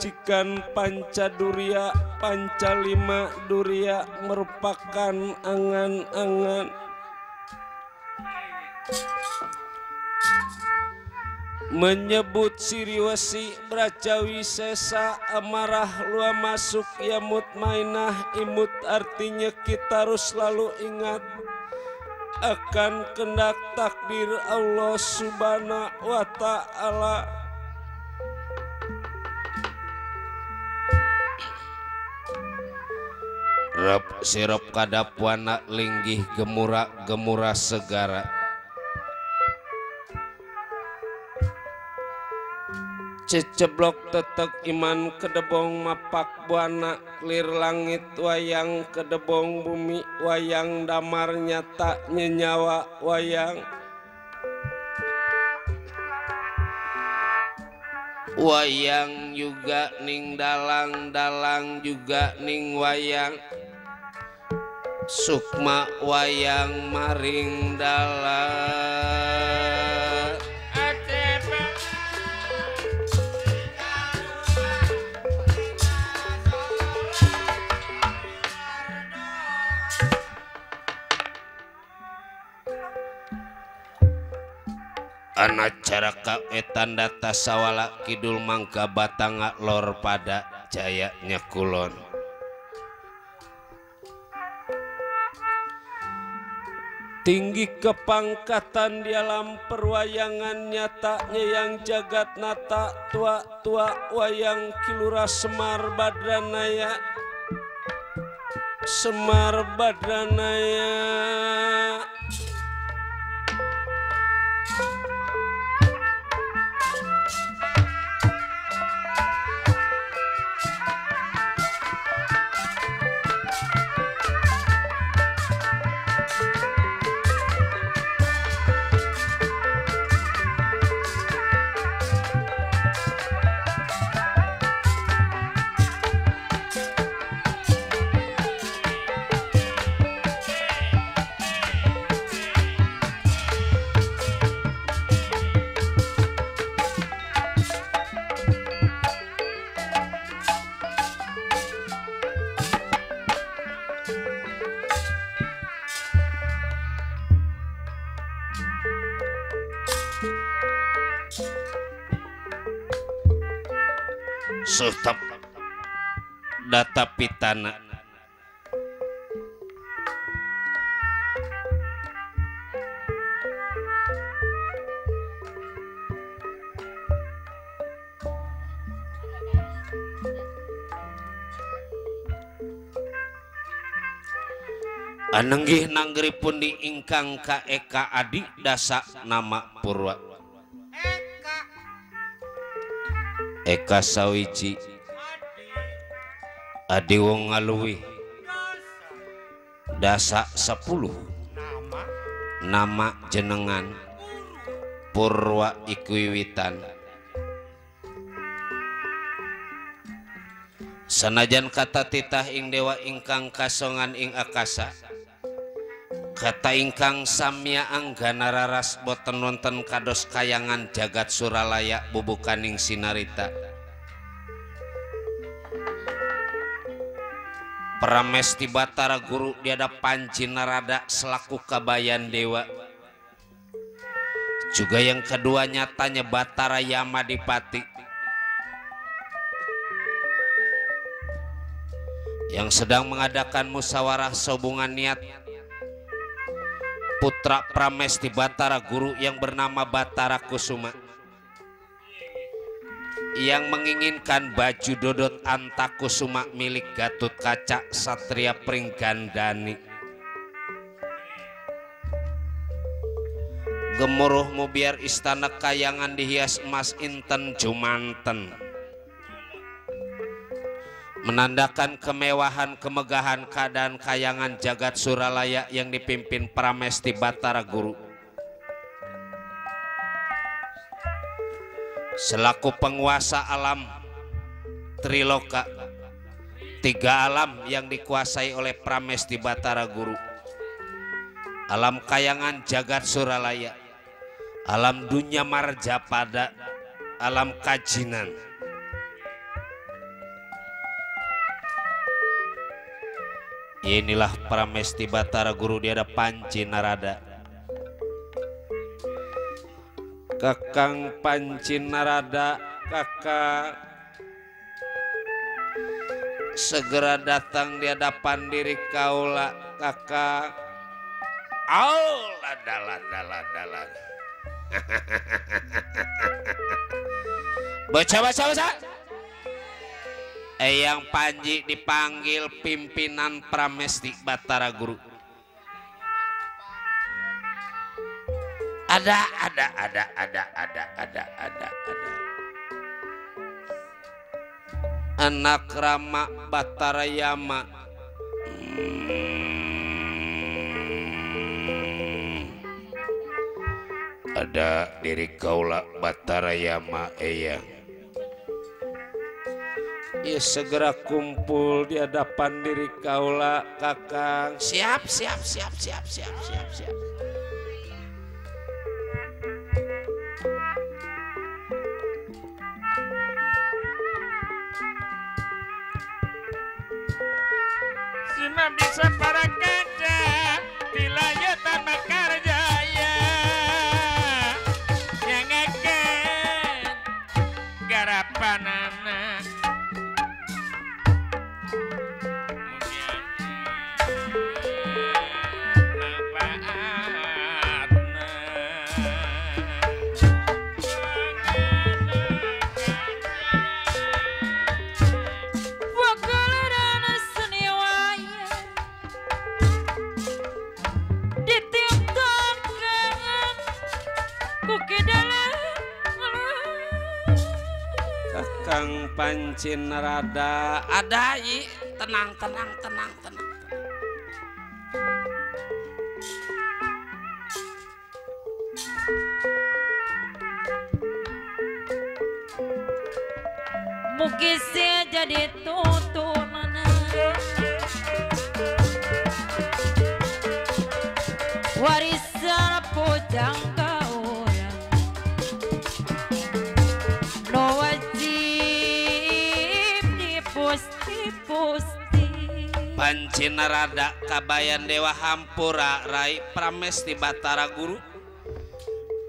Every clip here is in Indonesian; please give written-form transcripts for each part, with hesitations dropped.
majikan Pancadurya Pancalima Durya merupakan angan-angan menyebut Siriwesi Bracawi Sesa amarah lua masuk ya mutmainah imut artinya kita harus selalu ingat akan kehendak takdir Allah Subhanahu wa ta'ala. Rab sirop kadapuana linggih gemura segara ceceblok tetek iman kedebong mapak buana clear langit wayang kedebong bumi wayang damar nyata nyenyawa wayang juga ning dalang juga ning wayang sukma wayang maring dalang anacara kawetan data sawala kidul mangga batanga lor pada jayanya kulon tinggi kepangkatan di alam perwayangan nyatanya yang jagat nata tua wayang kilura Semar Badranaya Sutap data pitana anenggih nanggeripun diingkang ka Eka Adi dasa nama Purwa Eka Sawiji Adi wong ngaluwi dasa 10 nama jenengan Purwa ikuwiwitan sanajan kata titah ing dewa ingkang kasongan ing akasa kata ingkang samya anggana raras boten wonten kados kayangan jagat suralaya bubukaning sinarita Pramesti Batara Guru diada Panji Narada selaku kabayan dewa juga yang kedua nyatanya Batara Yamadipati yang sedang mengadakan musyawarah sobungan niat putra Pramesti Batara Guru yang bernama Batara Kusuma yang menginginkan baju dodot Antakusuma milik Gatut Kaca Satria Pringgandani gemuruhmu biar istana kayangan dihias emas inten jumanten menandakan kemewahan kemegahan keadaan kayangan jagat Suralaya yang dipimpin Pramesti Batara Guru selaku penguasa alam Triloka 3 alam yang dikuasai oleh Pramesti Batara Guru alam kayangan jagat Suralaya alam dunia Marjapada alam Kajinan Inilah Pramesti Batara Guru dia ada Panci Narada. Kakang Panci Narada, kakak segera datang di hadapan diri kaula kakak. Au dalan. Baca. Eyang Panji dipanggil pimpinan Pramesti Batara Guru. Ada. Anak Rama Batara Yama. Ada diri kaula Batara Yama eyang. Ya segera kumpul di hadapan diri kaula kakang. Siap. Sunan bisa para kaca dilayatan bakar jaya yang akan garapanana Kakang Panci Narada. Ada tenang. Mungkin saya jadi tuntunan warisan pujang ka orang no wajib dipusti. Panci Narada kabayan Dewa Hampura Rai Pramesti Batara Guru.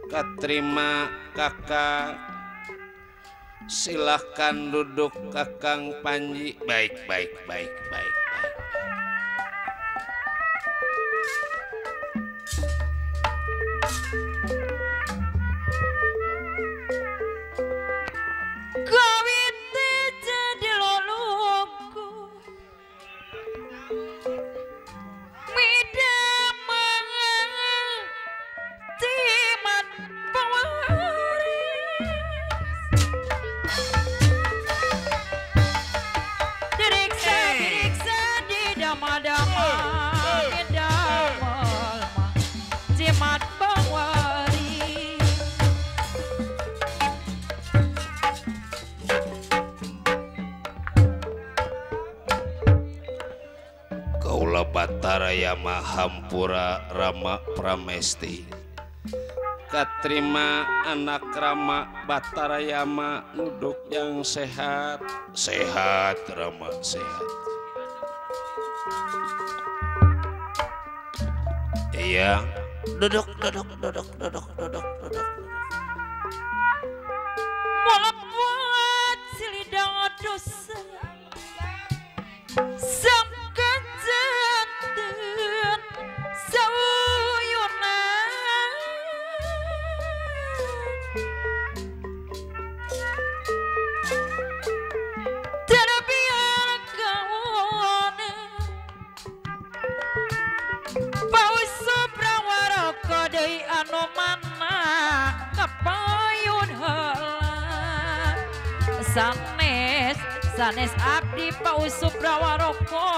Katerima kakak. Silahkan duduk kakang Panji. Baik. Kawiti jadi loluku midamang timat pawaris diriksa di dama-dama ngedamal timat pawaris. Kaula Batara Yama Hampura Rama Pramesti. Katerima anak Rama Batara Yama duduk yang sehat Rama sehat. Iya, duduk. Malam buat silidang dosa sangka jantan sauyunan terbiar kawana paus prawaraka deui anu mana kapayun heula sanes abdi pausup rawaroko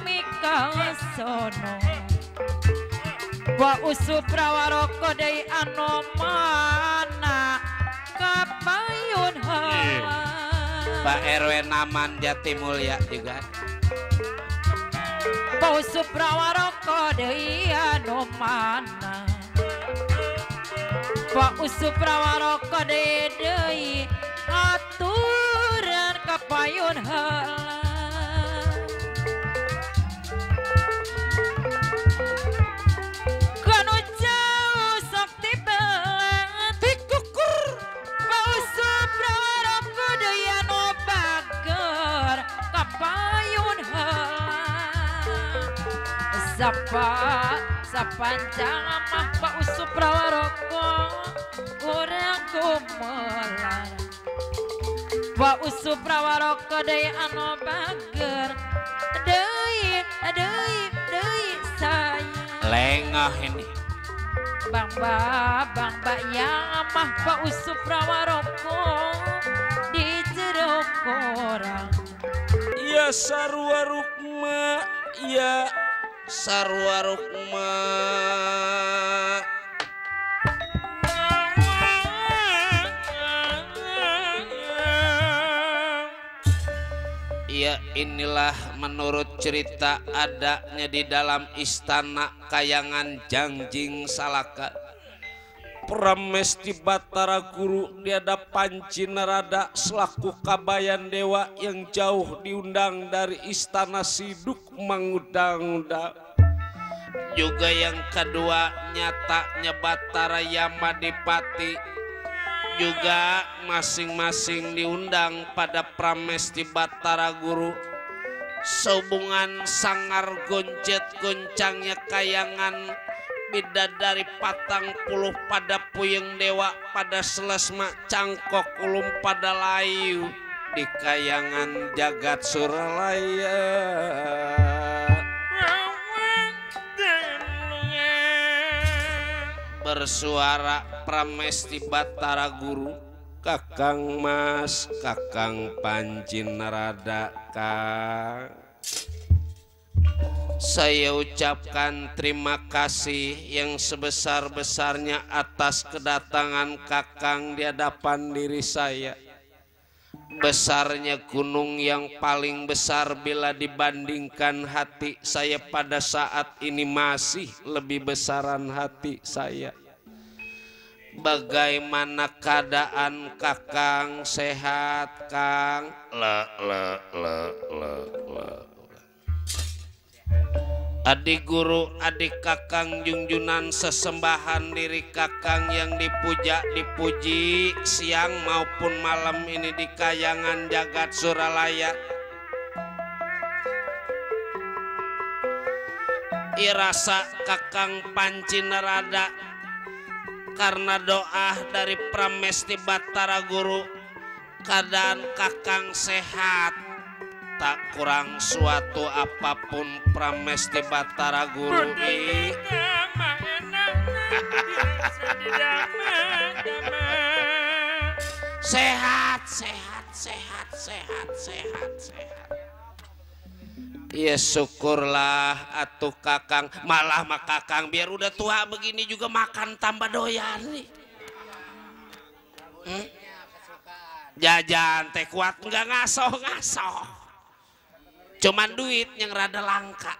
mikasono pausup rawaroko deui anu mana kapayun heula. Pak RW Naman Jatimulya juga. Pausup rawaroko deui anu mana pausup rawaroko deui aturan kapayun heula. sapanjang mah Pak Usup Rawaroko urang kumelar Pak Usup Rawaroko deui anu bager deui saya lengah ini Bang Ba yang mah Pak Usup Rawaroko di jero korang ya sarua rukma ya sarua rukma ya inilah menurut cerita adanya di dalam istana Kayangan Jangjing Salaka Pramesti Batara Guru diada Panci Narada selaku kabayan dewa yang jauh diundang dari istana Siduk mangudang-undang. Juga yang kedua nyatanya Batara Yamadipati juga masing-masing diundang pada Pramesti Batara Guru. Sehubungan sangar goncet goncangnya kayangan bidadari 40 pada puyeng dewa pada selesma cangkok ulum pada layu di kayangan jagat Suralaya bersuara Pramesti Batara Guru Kakang Mas Kakang Panci Narada Kang saya ucapkan terima kasih yang sebesar-besarnya atas kedatangan Kakang di hadapan diri saya. Besarnya gunung yang paling besar bila dibandingkan hati saya pada saat ini masih lebih besaran hati saya. Bagaimana keadaan Kakang, sehat Kang? Adik guru, adik Kakang junjunan sesembahan diri Kakang yang dipuja dipuji siang maupun malam ini di kayangan jagat Suralaya. Irasa Kakang Panci Narada karena doa dari Pramesti Batara Guru keadaan Kakang sehat. Tak kurang suatu apapun Pramesti Batara Guru sehat. Ya syukurlah atuh Kakang, malah mah Kakang biar udah tua begini juga makan tambah doyan nih. Jajan teh kuat enggak ngasoh. Cuman duit yang rada langka.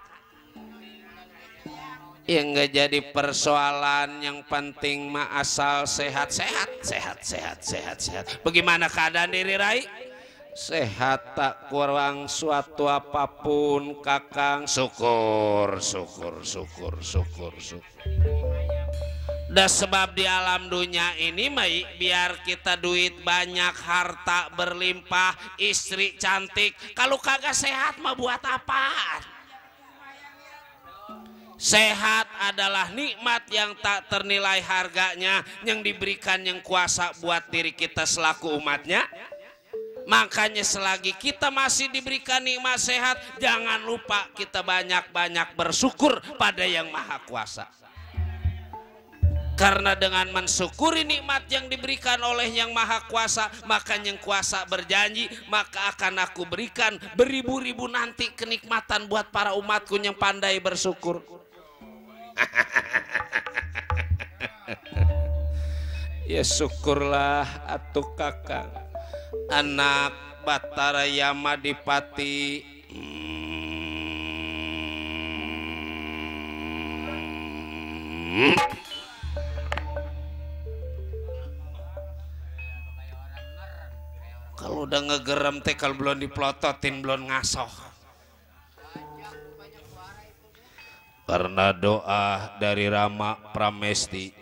Ya nggak jadi persoalan, yang penting mah asal sehat. Bagaimana keadaan diri Rai? Sehat tak kurang suatu apapun Kakang. Syukur. Dah sebab di alam dunia ini biar kita duit banyak, harta berlimpah, istri cantik, kalau kagak sehat mah buat apaan? Sehat adalah nikmat yang tak ternilai harganya yang diberikan yang kuasa buat diri kita selaku umatnya. Makanya selagi kita masih diberikan nikmat sehat, jangan lupa kita banyak-banyak bersyukur pada yang maha kuasa. Karena dengan mensyukuri nikmat yang diberikan oleh yang maha kuasa, maka yang kuasa berjanji, maka akan aku berikan beribu-ribu nanti kenikmatan buat para umatku yang pandai bersyukur. Ya syukurlah atuh Kakang, anak Batara Yamadipati. Kalau udah ngegerem teh, kalau belum diplototin belum ngasoh. Karena doa dari Rama Pramesti,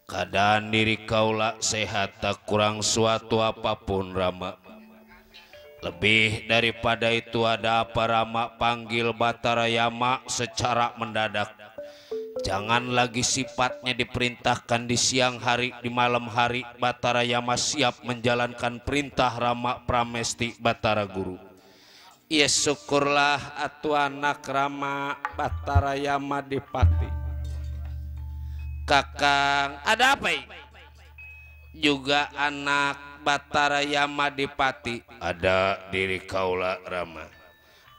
keadaan diri kaulah sehat tak kurang suatu apapun Rama. Lebih daripada itu, ada apa Rama panggil Batara Yama secara mendadak? Jangan lagi sifatnya diperintahkan di siang hari, di malam hari Batara Yama siap menjalankan perintah Rama Pramesti Batara Guru. Ya syukurlah atuh anak Rama Batara Yama Dipati. Kakang, ada apa ini? Juga anak Batara Yama Dipati. Ada diri kaula Rama.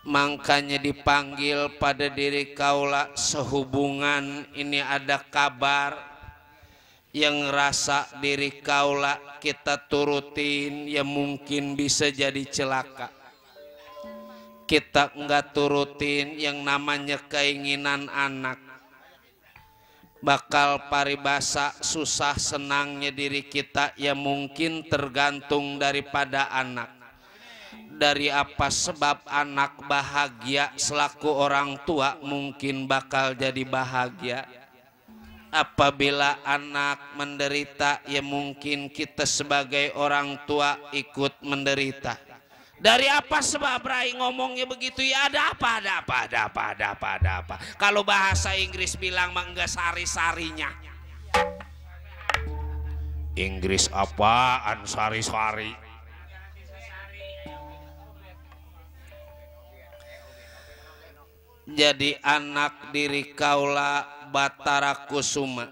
Makanya dipanggil pada diri kaula sehubungan ini ada kabar yang rasa diri kaula kita turutin ya mungkin bisa jadi celaka. Kita enggak turutin yang namanya keinginan anak, bakal paribasa susah senangnya diri kita ya mungkin tergantung daripada anak. Dari apa sebab anak bahagia selaku orang tua mungkin bakal jadi bahagia. Apabila anak menderita ya mungkin kita sebagai orang tua ikut menderita. Dari apa sebab Rai ngomongnya begitu ya? Ada apa. Kalau bahasa Inggris bilang mah enggak sari-sarinya. Inggris apaan sari-sari? Jadi anak diri kaula Batara Kusuma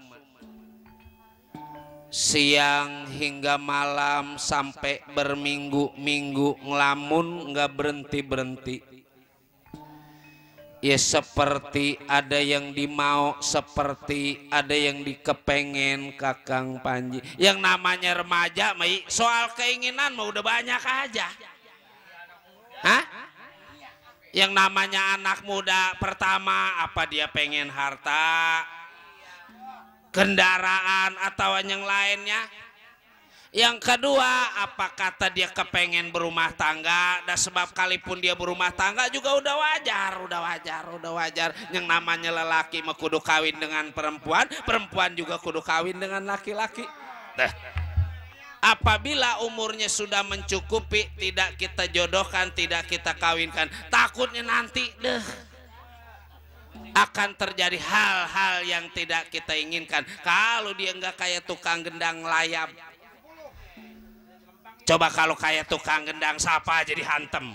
siang hingga malam sampai berminggu-minggu ngelamun nggak berhenti-berhenti. Ya seperti ada yang dimau, seperti ada yang dikepengen Kakang Panji. Yang namanya remaja Mai, soal keinginan mah udah banyak aja. Hah? Yang namanya anak muda pertama apa dia pengen harta, kendaraan atau yang lainnya. Yang kedua apa kata dia kepengen berumah tangga. Dan sebab kalipun dia berumah tangga juga udah wajar. Yang namanya lelaki mah kudu kawin dengan perempuan, perempuan juga kudu kawin dengan laki-laki. Apabila umurnya sudah mencukupi tidak kita jodohkan, tidak kita kawinkan, takutnya nanti akan terjadi hal-hal yang tidak kita inginkan. Kalau dia nggak kayak tukang gendang layap, coba kalau kayak tukang gendang siapa aja dihantem.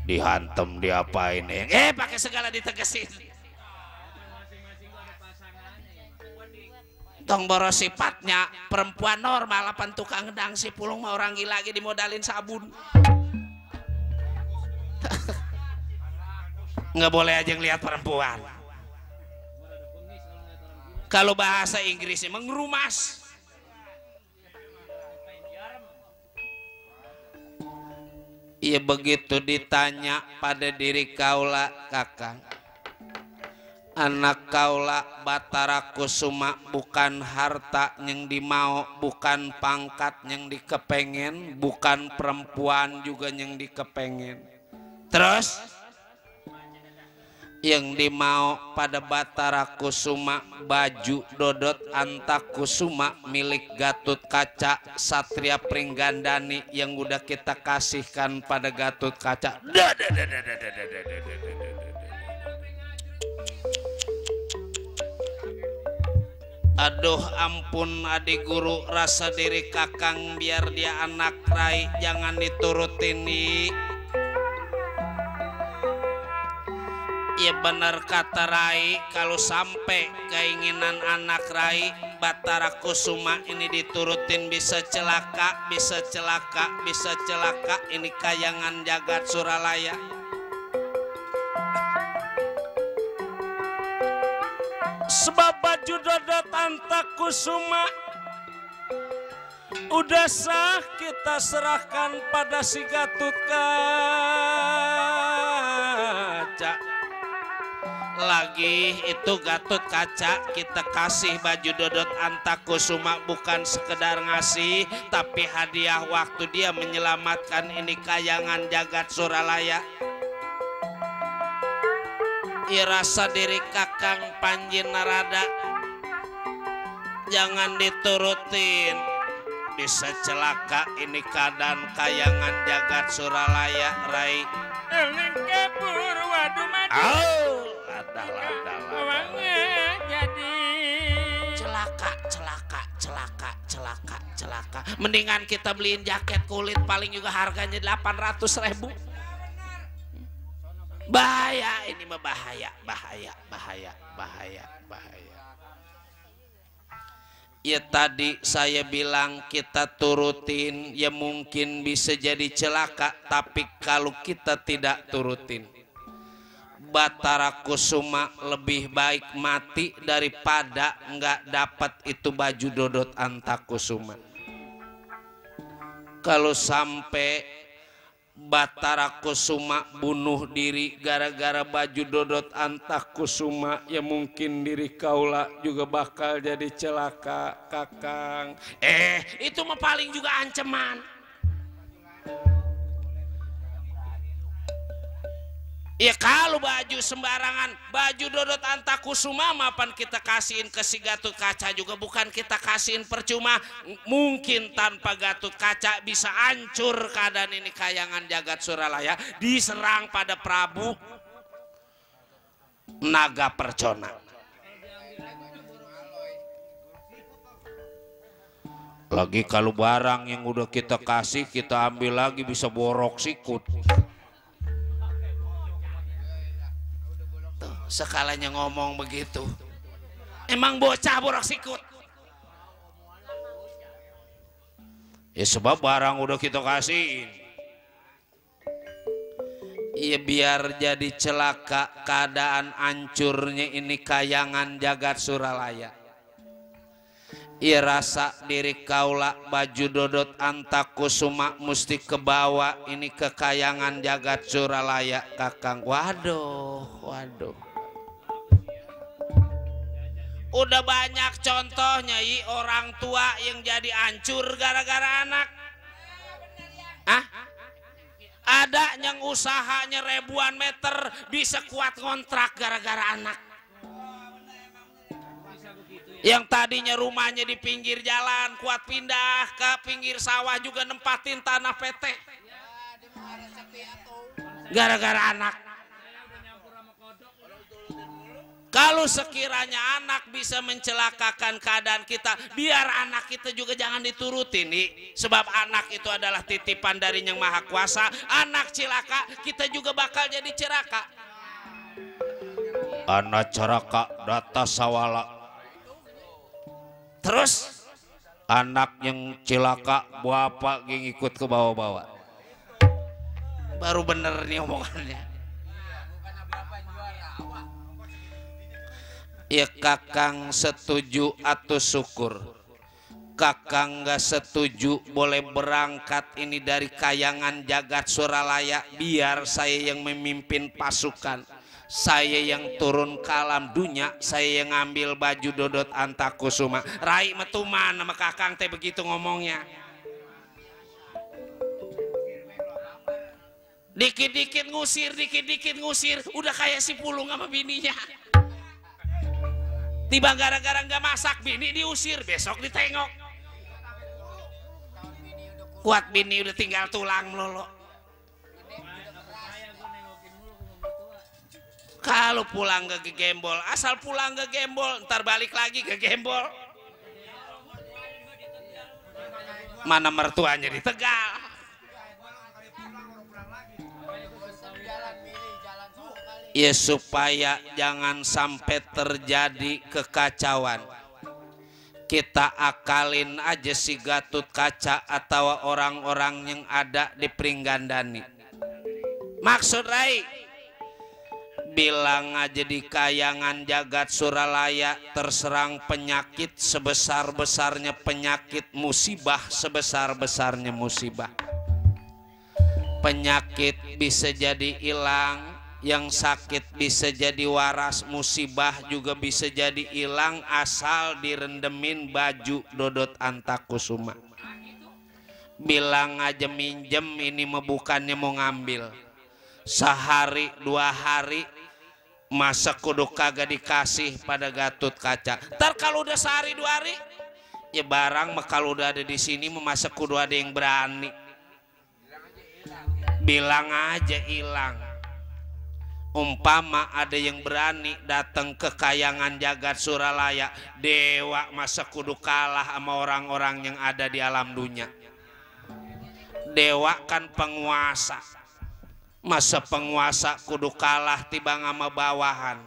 Dihantem diapain? Pakai segala ditegesin. Tong boros sifatnya perempuan normal, apa tukang gendang si pulung mah orang gila lagi dimodalin sabun. Nggak boleh aja ngelihat perempuan. Kalau bahasa Inggrisnya mengrumas. Iya begitu ditanya pada diri kaula Kakang. Anak kaula Batara Kusuma bukan harta yang dimau, bukan pangkat yang dikepengen, bukan perempuan juga yang dikepengen. Terus yang dimau pada Batara Kusuma baju dodot Antakusuma milik Gatut Kaca Satria Pringgandani yang udah kita kasihkan pada Gatut Kaca. Aduh ampun adik guru, rasa diri Kakang biar dia anak Rai jangan diturutin nih. Ya benar kata Rai, kalau sampai keinginan anak Rai Batara Kusuma ini diturutin bisa celaka. Ini kayangan jagat Suralaya. Sebab baju dodot Antakusuma udah sah kita serahkan pada si Gatut Kaca. Lagi itu Gatut Kaca kita kasih baju dodot Antakusuma bukan sekedar ngasih, tapi hadiah waktu dia menyelamatkan ini kayangan jagat Suralaya. Rasa diri Kakang Panji Narada jangan diturutin. bisa celaka ini keadaan kayangan jagat Suralaya Rai. Eling kabur waduh madu. Oh, ladah. Awangnya jadi celaka. Mendingan kita beliin jaket kulit paling juga harganya 800.000. Bahaya ini mah bahaya. Ya tadi saya bilang kita turutin ya mungkin bisa jadi celaka, tapi kalau kita tidak turutin Batara Kusuma lebih baik mati daripada nggak dapat itu baju Dodot Antakusuma. Kalau sampai Batara Kusuma bunuh diri gara-gara baju Dodot Antakusuma, ya mungkin diri kaula juga bakal jadi celaka, Kakang. Itu mah paling juga ancaman. Ya kalau baju sembarangan, baju Dodot Antakusuma mapan kita kasihin ke si Gatut Kaca juga bukan kita kasihin percuma. Mungkin tanpa Gatut Kaca bisa hancur keadaan ini kayangan jagat Suralaya, diserang pada Prabu Naga Percona. Lagi kalau barang yang udah kita kasih kita ambil lagi bisa borok sikut. Sekalanya ngomong begitu, emang bocah borok sikut. Ya sebab barang udah kita kasihin. Ya biar jadi celaka keadaan hancurnya ini kayangan jagat Suralaya. Ya rasa diri kaula baju Dodot Antakusuma mesti kebawa ini ke kayangan jagat Suralaya, Kakang. Waduh. Udah banyak contohnya orang tua yang jadi hancur gara-gara anak. Ada yang usahanya ribuan meter bisa kuat kontrak gara-gara anak. Yang tadinya rumahnya di pinggir jalan kuat pindah ke pinggir sawah juga nempatin tanah PT gara-gara anak. Kalau sekiranya anak bisa mencelakakan keadaan kita, biar anak kita juga jangan diturutin nih. Sebab anak itu adalah titipan dari Yang Maha Kuasa. Anak cilaka, kita juga bakal jadi celaka. Anak celaka data sawala. Terus anak yang cilaka bapak yang ikut ke bawah-bawah. Baru bener nih omongannya. Ya Kakang setuju atau syukur. Kakang gak setuju boleh berangkat ini dari kayangan jagat Suralaya. Biar saya yang memimpin pasukan, saya yang turun ke alam dunia, saya yang ngambil baju Dodot Antakusuma. Rai metuman sama Kakang teh begitu ngomongnya. Dikit-dikit ngusir, udah kayak si Pulung sama bininya. Tiba gara-gara nggak masak bini diusir, besok ditengok. Kuat bini udah tinggal tulang melolo. Kalau pulang ke gembol, asal pulang ke gembol, ntar balik lagi ke gembol. Mana mertuanya di Tegal. Ya supaya jangan sampai terjadi kekacauan, kita akalin aja si Gatut Kaca atau orang-orang yang ada di Pringgandani. Maksud Rai, bilang aja di kayangan jagat Suralaya terserang penyakit sebesar-besarnya penyakit, musibah sebesar-besarnya musibah. Penyakit bisa jadi hilang, yang sakit bisa jadi waras, musibah juga bisa jadi hilang asal direndemin baju Dodot Antakusuma. Bilang aja minjem, ini mah bukannya mau ngambil. Sehari 2 hari masa kudu kagak dikasih pada Gatut Kaca. Ntar kalau udah sehari 2 hari Ya barang mah kalau udah ada di sini masa kudu ada yang berani. Bilang aja hilang. Umpama ada yang berani datang ke kayangan jagat Suralaya, dewa masa kudu kalah sama orang-orang yang ada di alam dunia. Dewa kan penguasa, masa penguasa kudu kalah tibang sama bawahan.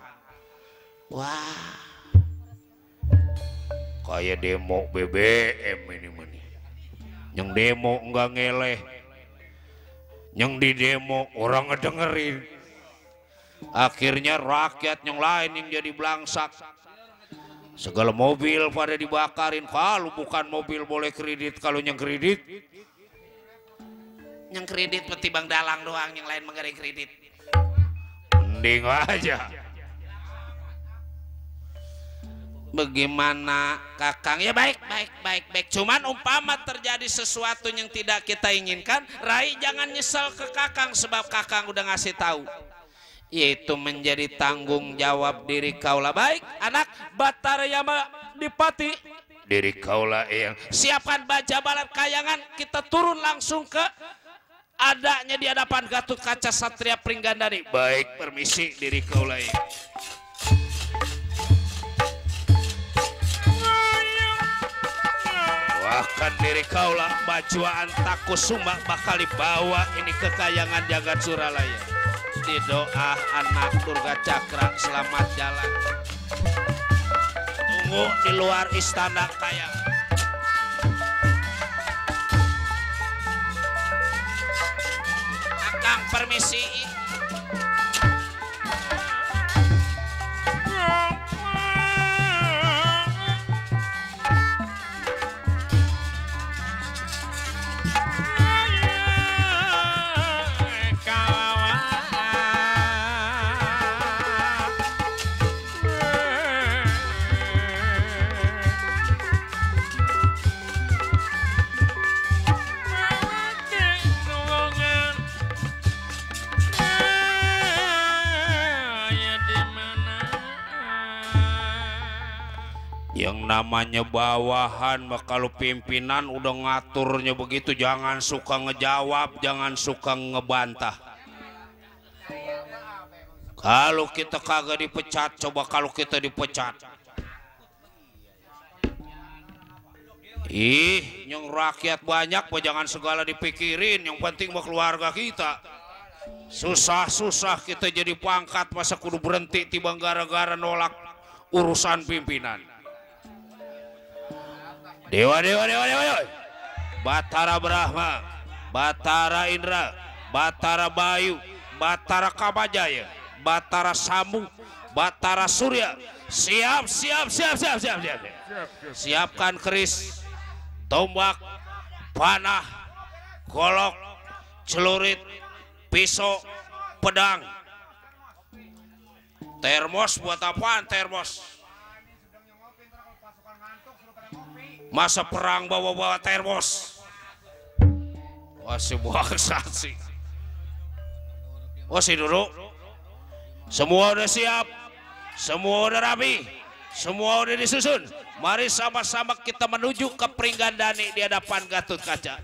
Wah, kayak demo BBM ini mani. Yang demo enggak ngeleh, yang di demo orang ngedengerin. Akhirnya rakyat yang lain yang jadi belangsak. Segala mobil pada dibakarin. Kalau bukan mobil boleh kredit, kalau yang kredit petibang dalang doang, yang lain menggari kredit. Mending aja. Bagaimana Kakang? Ya baik. Cuman umpama terjadi sesuatu yang tidak kita inginkan, Rai jangan nyesel ke Kakang sebab Kakang udah ngasih tahu. Yaitu menjadi tanggung jawab diri kaulah. Baik anak Batara Yama Dipati, diri kaulah yang siapkan baja balat kayangan, kita turun langsung ke adanya di hadapan Gatut Kaca Satria Pringgandani. Baik, permisi diri kaulah yang. Bahkan diri kaulah bajuan Takusuma bakal dibawa ini ke kayangan jagat Suralaya. Di doa anak Durga Cakra selamat jalan. Tunggu di luar istana kayang. Akang permisi. Yang namanya bawahan, kalau pimpinan udah ngaturnya begitu, jangan suka ngejawab, jangan suka ngebantah. Kalau kita kagak dipecat, coba kalau kita dipecat. Yang rakyat banyak, jangan segala dipikirin, yang penting mah keluarga kita. Susah-susah kita jadi pangkat, masa kudu berhenti tibang gara-gara nolak urusan pimpinan. Dewa. Batara Brahma, Batara Indra, Batara Bayu, Batara Kamajaya, Batara Samu, Batara Surya. Siap. Siapkan keris, tombak, panah, golok, celurit, pisau, pedang. Termos buat apaan termos? Masa perang bawa-bawa termos. Wah si bangsat sih. Oh si duduk. Semua udah siap. Semua udah rapi. Semua udah disusun. Mari sama-sama kita menuju ke Pringgandani di hadapan Gatut Kaca.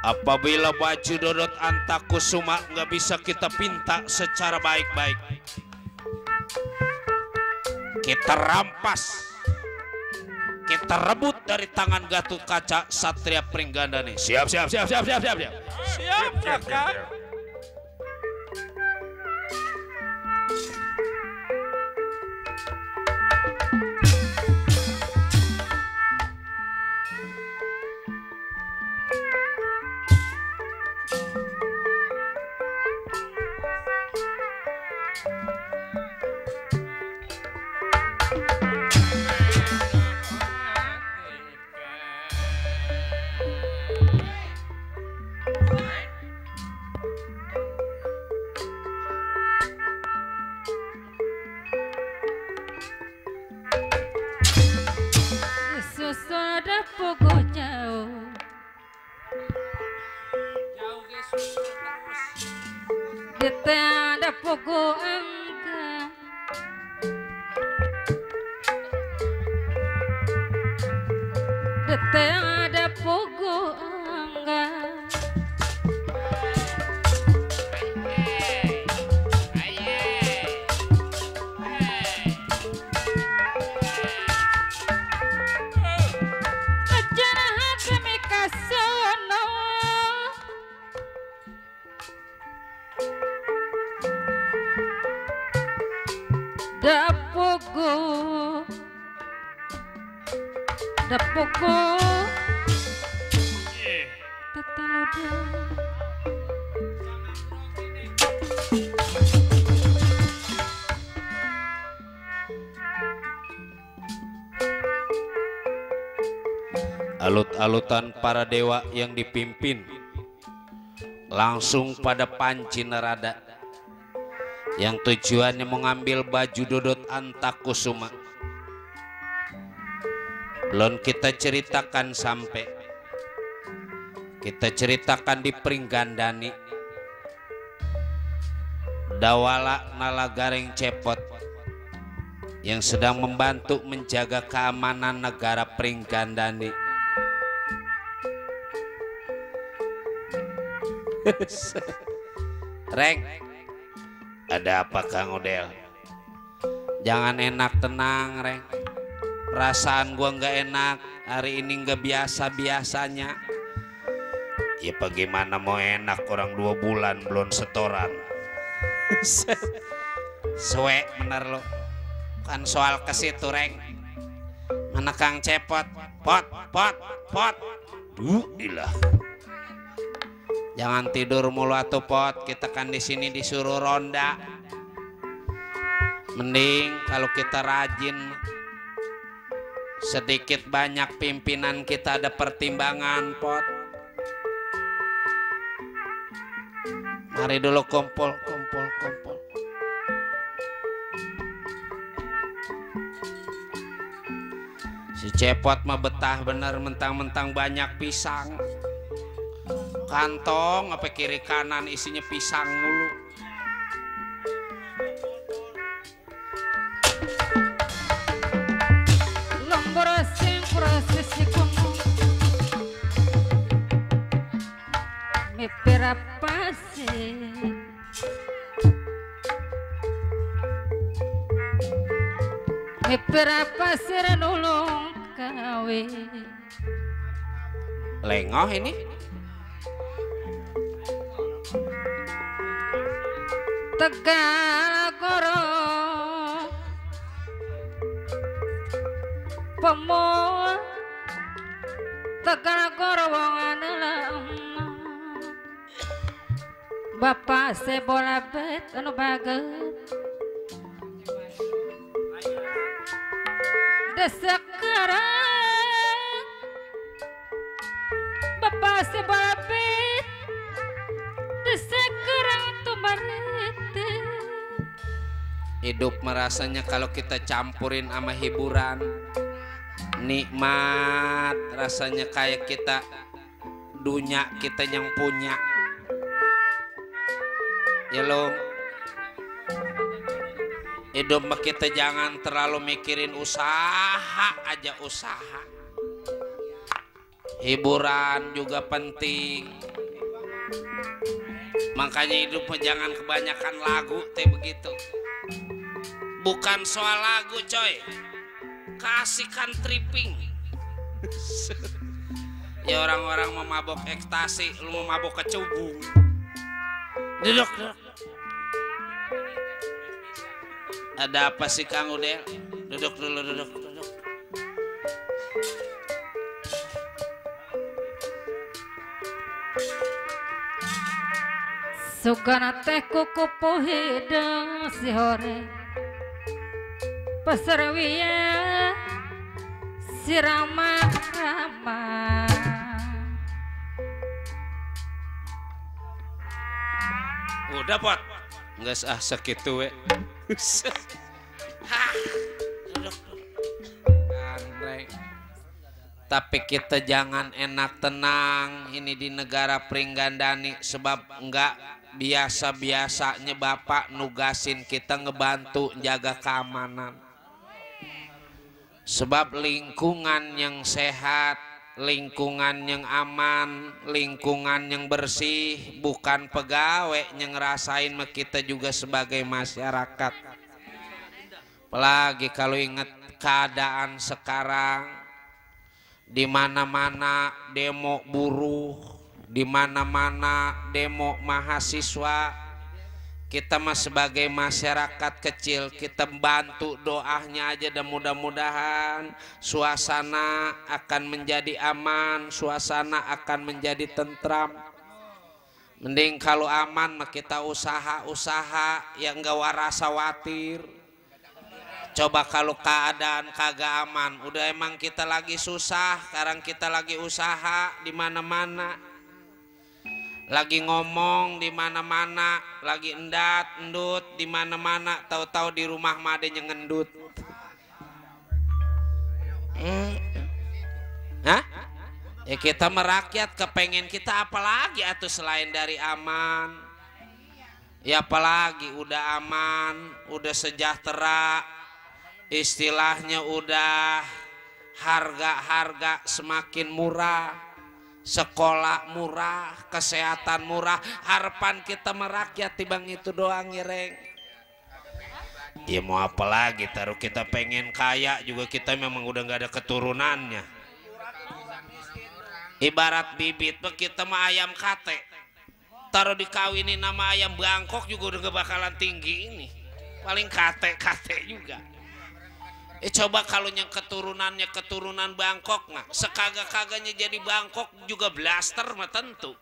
Apabila baju Dodot Antakusuma nggak bisa kita pinta secara baik-baik, kita rampas, kita rebut dari tangan Gatut Kaca Satria Pringgandani. Siap. Siap kakak. Sudah pokok jauh. Kita ada pokok angka. Dete ada pogo angga. Dapogo tataloda alut-alutan para dewa yang dipimpin langsung pada panci nerada yang tujuannya mengambil baju dodot Antakusuma. Belum kita ceritakan sampai kita ceritakan di Pringgandani Dawala Nalagareng Cepot yang sedang membantu menjaga keamanan negara Pringgandani. Reng, ada apa Kang Odel? Jangan enak tenang Reng. Perasaan gua nggak enak hari ini, nggak biasa-biasanya. Ya bagaimana mau enak, orang 2 bulan belum setoran. Suwe bener lo. Kan soal ke situ Reng. Mana Kang Cepot? Pot. Ilah. Jangan tidur mulu atuh Pot. Kita kan di sini disuruh ronda. Mending kalau kita rajin. Sedikit banyak pimpinan kita ada pertimbangan Pot. Mari dulu kumpul. Si Cepot mah betah bener mentang-mentang banyak pisang. Kantong apa kiri kanan isinya pisang mulu. Me perapase nolong kawe Lengoh ini Tegal Goro Pemul Tegal Goro wong anelam Bapak sebola bet anu baget sekarang Bapak sebola bet sekarang tuh marite. Hidup merasanya kalau kita campurin sama hiburan nikmat, rasanya kayak kita dunia kita yang punya. Ya lo, hidup kita jangan terlalu mikirin usaha aja usaha. Hiburan juga penting. Makanya hidup jangan kebanyakan lagu teh begitu. Bukan soal lagu coy, kasihkan tripping. Ya orang-orang mau mabok ekstasi, lu mau mabok kecubung. Duduk. Ada apa sih Kang Udel? Duduk dulu. Sugana teh kuku pohideng si hore Pasarwiya si Rama Udah Pot, nggak sah segitu we. Tapi kita jangan enak tenang ini di negara Pringgandani sebab enggak biasa-biasanya Bapak nugasin kita ngebantu jaga keamanan. Sebab lingkungan yang sehat lingkungan yang aman, lingkungan yang bersih, bukan pegawai yang ngerasain mah kita juga sebagai masyarakat. Apalagi kalau ingat keadaan sekarang, di mana-mana demo buruh, di mana-mana demo mahasiswa. Kita mah sebagai masyarakat kecil, kita bantu doanya aja dan mudah-mudahan suasana akan menjadi aman, suasana akan menjadi tentram. Mending kalau aman mah kita usaha-usaha yang gak warasa khawatir. Coba kalau keadaan kagak aman, udah emang kita lagi susah, sekarang kita lagi usaha di mana-mana. Lagi ngomong di mana-mana, lagi endut di mana-mana, tahu-tahu di rumah mah ada yang ngendut. Hah? Ya kita merakyat kepengen kita apalagi atuh selain dari aman. Ya apalagi udah aman, udah sejahtera, istilahnya udah harga-harga semakin murah. Sekolah murah, kesehatan murah, harapan kita merakyat tibang itu doang ngereng. Ya mau apa lagi, taruh kita pengen kaya juga kita memang udah nggak ada keturunannya. Ibarat bibit kita mah ayam kate, taruh dikawinin nama ayam Bangkok juga udah gak bakalan tinggi ini, paling kate juga. Coba kalau yang keturunannya keturunan Bangkok mah sekagak-kagaknya jadi Bangkok juga blaster mah tentu.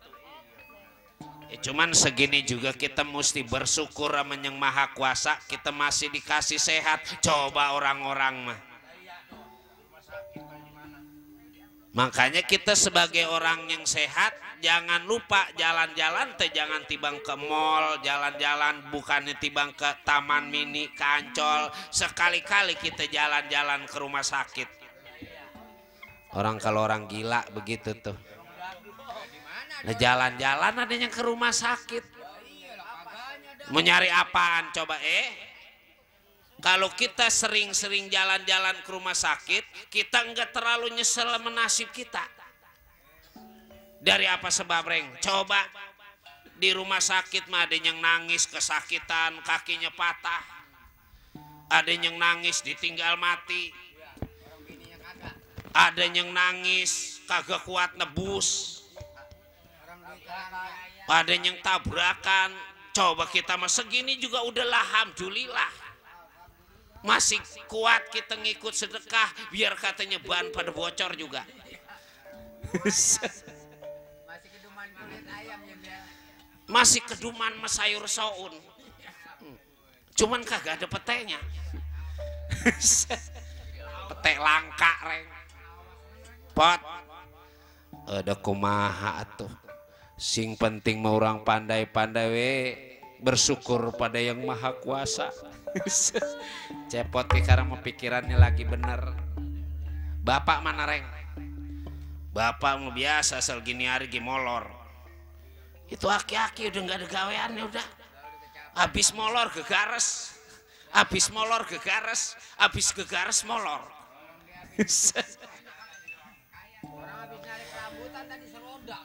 Cuman segini juga kita mesti bersyukur sama yang maha kuasa, kita masih dikasih sehat. Coba orang-orang mah. Makanya kita sebagai orang yang sehat jangan lupa jalan-jalan teh jangan tibang ke mall, jalan-jalan bukannya tibang ke taman mini, ke Ancol. Sekali-kali kita jalan-jalan ke rumah sakit. Orang kalau orang gila begitu tuh. Nah jalan-jalan ada yang ke rumah sakit. Mau nyari apaan coba Kalau kita sering-sering jalan-jalan ke rumah sakit, kita enggak terlalu nyesel sama nasib kita. Dari apa sebab reng? Coba di rumah sakit mah ada yang nangis kesakitan, kakinya patah. Ada yang nangis ditinggal mati. Ada yang nangis kagak kuat nebus. Ada yang tabrakan. Coba kita mah segini juga udah alhamdulillah. Masih kuat kita ngikut sedekah biar katanya ban pada bocor juga. Masih keduman sama sayur soun. Cuman kagak ada petenya. Pete langka reng. Pot. Ada kumaha tuh. Sing penting mau orang pandai-pandai we bersyukur pada yang maha kuasa. Cepot sekarang mau pikirannya lagi bener. Bapak mana reng? Bapak mau biasa asal gini hari molor. Itu aki-aki udah nggak ada gaweannya udah. Habis molor gegares, habis molor gegares, habis gegares molor.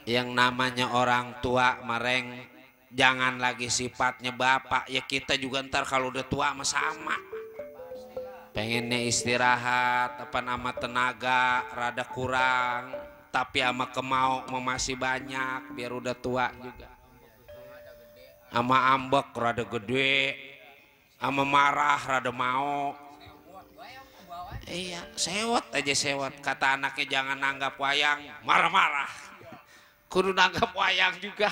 Yang namanya orang tua mareng. Jangan lagi sifatnya bapak, ya kita juga ntar kalau udah tua sama sama. Pengennya istirahat, apa nama tenaga rada kurang, tapi sama kemau masih banyak biar udah tua juga. Sama ambek rada gede, sama marah rada mau. Iya, sewot aja sewot. Kata anaknya jangan nanggap wayang, marah-marah. Kudu nanggap wayang juga.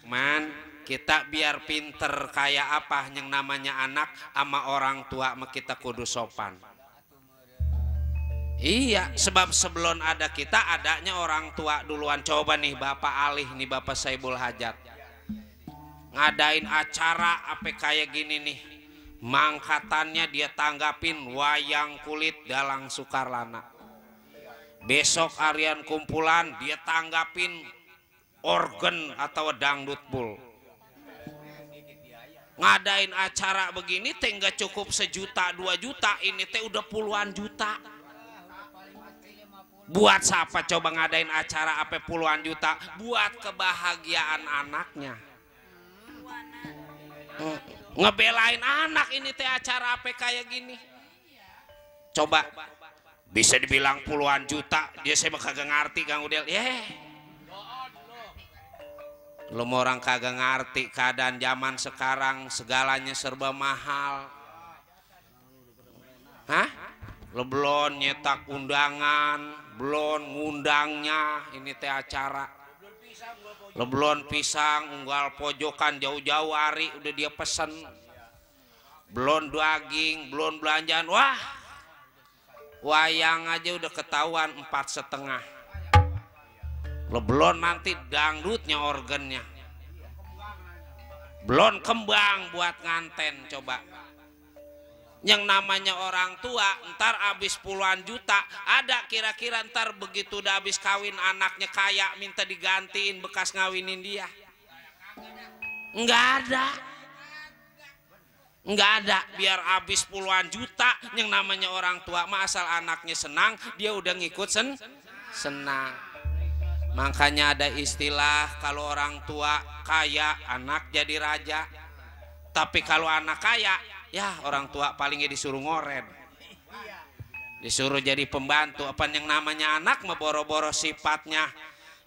Man, kita biar pinter kayak apa yang namanya anak sama orang tua sama kita kudu sopan. Iya, sebab sebelum ada kita adanya orang tua duluan. Coba nih Bapak Alih nih Bapak Saibul Hajat ngadain acara apa kayak gini nih, mangkatannya dia tanggapin wayang kulit Dalang Sukarlana. Besok harian kumpulan dia tanggapin organ atau dangdut pul. Ngadain acara begini teh nggak cukup 1 juta 2 juta, ini teh udah puluhan juta. Buat siapa coba ngadain acara apa puluhan juta? Buat kebahagiaan anaknya. Ngebelain anak ini teh acara apa kayak gini. Coba bisa dibilang puluhan juta, dia saya kagak ngerti Kang Udel. Lu mau orang kagak ngerti keadaan zaman sekarang, segalanya serba mahal. Hah? Lo belum nyetak undangan, belum ngundangnya, ini teh acara. Lo belum pisang, unggal pojokan jauh-jauh hari udah dia pesen. Belum daging, belum belanjaan, wah. Wayang aja udah ketahuan 4,5. Lo belum nanti dangdutnya organnya. Belum kembang buat nganten coba. Yang namanya orang tua ntar habis puluhan juta, ada kira-kira ntar begitu udah habis kawin anaknya kaya minta digantiin bekas ngawinin dia? Nggak ada. Nggak ada. Biar habis puluhan juta, yang namanya orang tua mah asal anaknya senang dia udah ngikut senang. Makanya ada istilah kalau orang tua kaya anak jadi raja, tapi kalau anak kaya ya orang tua palingnya disuruh ngoren, disuruh jadi pembantu. Apa yang namanya anak mah boro-boro sifatnya,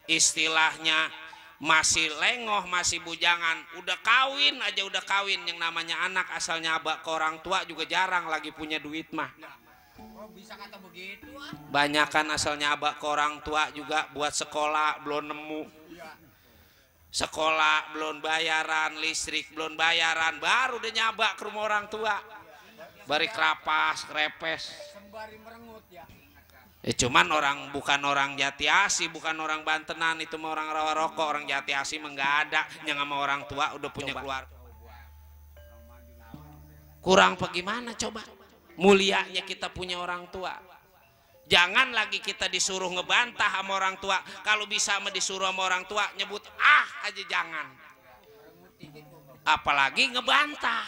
istilahnya masih lengoh, masih bujangan, udah kawin aja udah kawin. Yang namanya anak asalnya abak ke orang tua juga jarang lagi punya duit mah. Bisa kata begitu? Banyakan asalnya abak ke orang tua juga buat sekolah belum nemu. Sekolah belum bayaran, listrik belum bayaran, baru udah nyabak ke rumah orang tua. Bari kerapas, krepes. Sembari merengut ya. Cuman orang bukan orang Jati Asih, bukan orang Bantenan, itu mah orang Rawa Rokok. Orang Jati Asih mah nggak ada, yang sama orang tua udah punya keluarga. Kurang apa gimana coba? Mulianya kita punya orang tua. Jangan lagi kita disuruh ngebantah sama orang tua. Kalau bisa mah disuruh sama orang tua nyebut aja jangan. Apalagi ngebantah.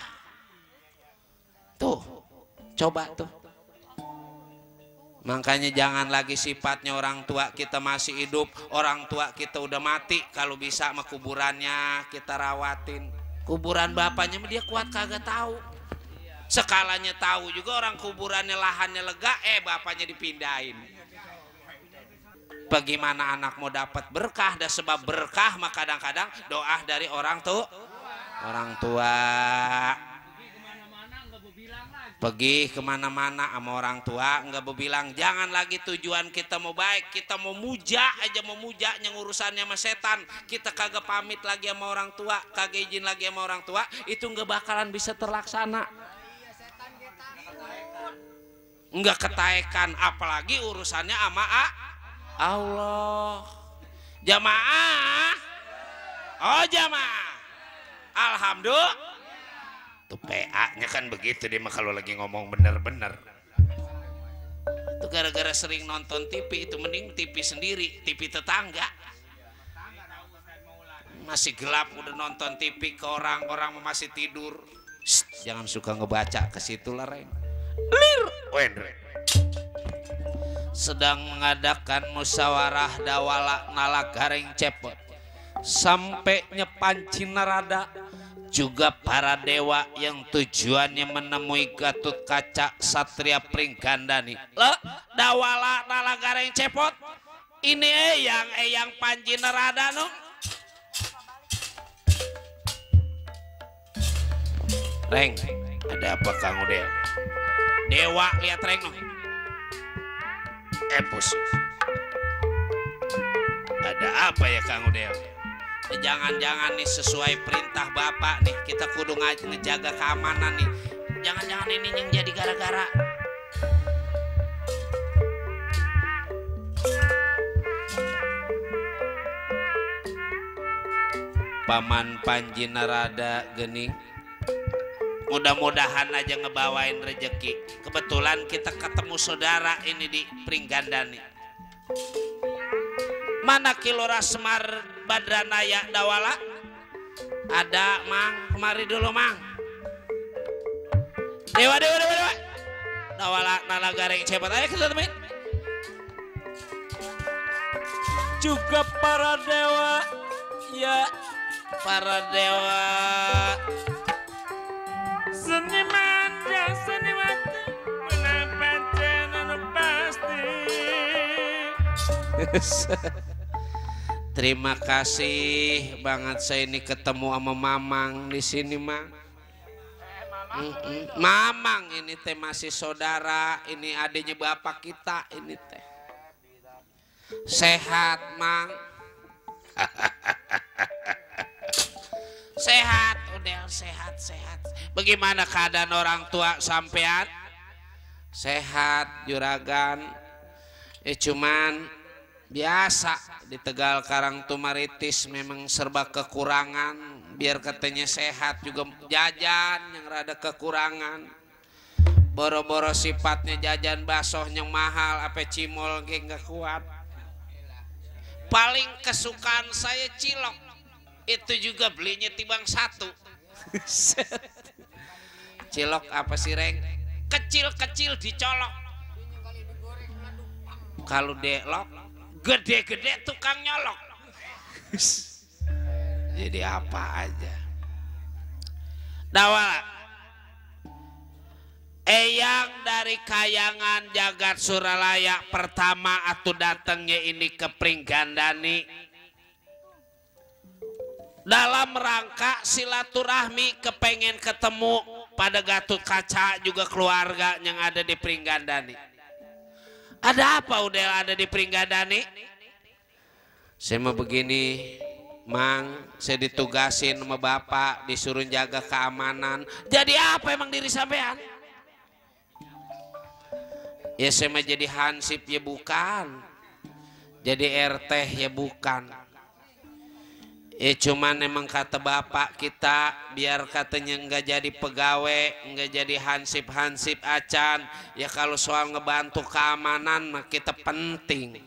Tuh, coba tuh. Makanya jangan lagi sifatnya orang tua kita masih hidup, orang tua kita udah mati. Kalau bisa mah kuburannya kita rawatin. Kuburan bapaknya mah dia kuat kagak tahu. Sekalanya tahu juga orang kuburannya lahannya lega, bapaknya dipindahin. Bagaimana anak mau dapat berkah? Dan sebab berkah mah kadang-kadang doa dari orang tua. Pergi kemana-mana sama orang tua nggak berbilang. Jangan lagi tujuan kita mau baik, kita mau muja aja, mau muja yang urusannya sama setan. Kita kagak pamit lagi sama orang tua, kagak izin lagi sama orang tua, itu nggak bakalan bisa terlaksana. Nggak ketaekan, apalagi urusannya sama Allah. Jamaah, jamaah, alhamdulillah. Tuh PA-nya kan begitu dia mah kalau lagi ngomong bener-bener. Itu gara-gara sering nonton TV, itu mending TV sendiri, TV tetangga. Masih gelap udah nonton TV ke orang-orang masih tidur. Shh, jangan suka ngebaca ke situ lah, Reng. Wendre sedang mengadakan musyawarah dawala nala garing cepot sampai nyepanci narada juga para dewa yang tujuannya menemui Gatut Kaca Satria Pringgandani. Lo dawala nala garing cepot ini eyang panci narada no. Reng, ada apa Kang Udel? Dewa lihat Reng no. Pus. Ada apa ya Kang Udel? Jangan-jangan nih sesuai perintah Bapak nih, kita kudu ngejaga keamanan nih. Jangan-jangan ini yang jadi gara-gara. Paman Panji Narada Geni, mudah-mudahan aja ngebawain rejeki. Kebetulan kita ketemu saudara ini di Pringgandani. Mana Kilora Semar Badranaya Dawala? Ada Mang, kemari dulu Mang. Dewa. Dawala nala garing cepat aja kita temuin. juga para dewa, ya para dewa. Seniman dan seniwati menampakkan anu pasti. Terima kasih banget saya ini ketemu sama Mamang di sini, Mang. Mamang ini teh masih saudara, ini adiknya bapak kita ini teh. Sehat, Mang. Sehat, udah sehat. Bagaimana keadaan orang tua sampean? Sehat, juragan. Cuman biasa di Tegal Karang Tumaritis memang serba kekurangan. Biar katanya sehat juga jajan yang rada kekurangan. Boro-boro sifatnya jajan basoh yang mahal, apa cimol nggak kuat. Paling kesukaan saya cilok, itu juga belinya tibang satu. Cilok apa sih, Reng? Kecil-kecil dicolok. Kalau delok gede-gede tukang nyolok. Jadi apa aja. Dawala Eyang dari Kayangan Jagat Suralaya pertama atuh datangnya ini ke Pringgandani dalam rangka silaturahmi, kepengen ketemu pada Gatut Kaca juga keluarga yang ada di Pringgandani. Ada apa udah ada di Pringgandani? Saya mau begini, Mang, saya ditugasin sama bapak disuruh jaga keamanan. Jadi apa emang diri sampean? Ya saya mah jadi hansip ya bukan, jadi RT ya bukan. Ya cuman emang kata bapak kita biar katanya nggak jadi pegawai, nggak jadi hansip acan. Ya kalau soal ngebantu keamanan mah kita penting.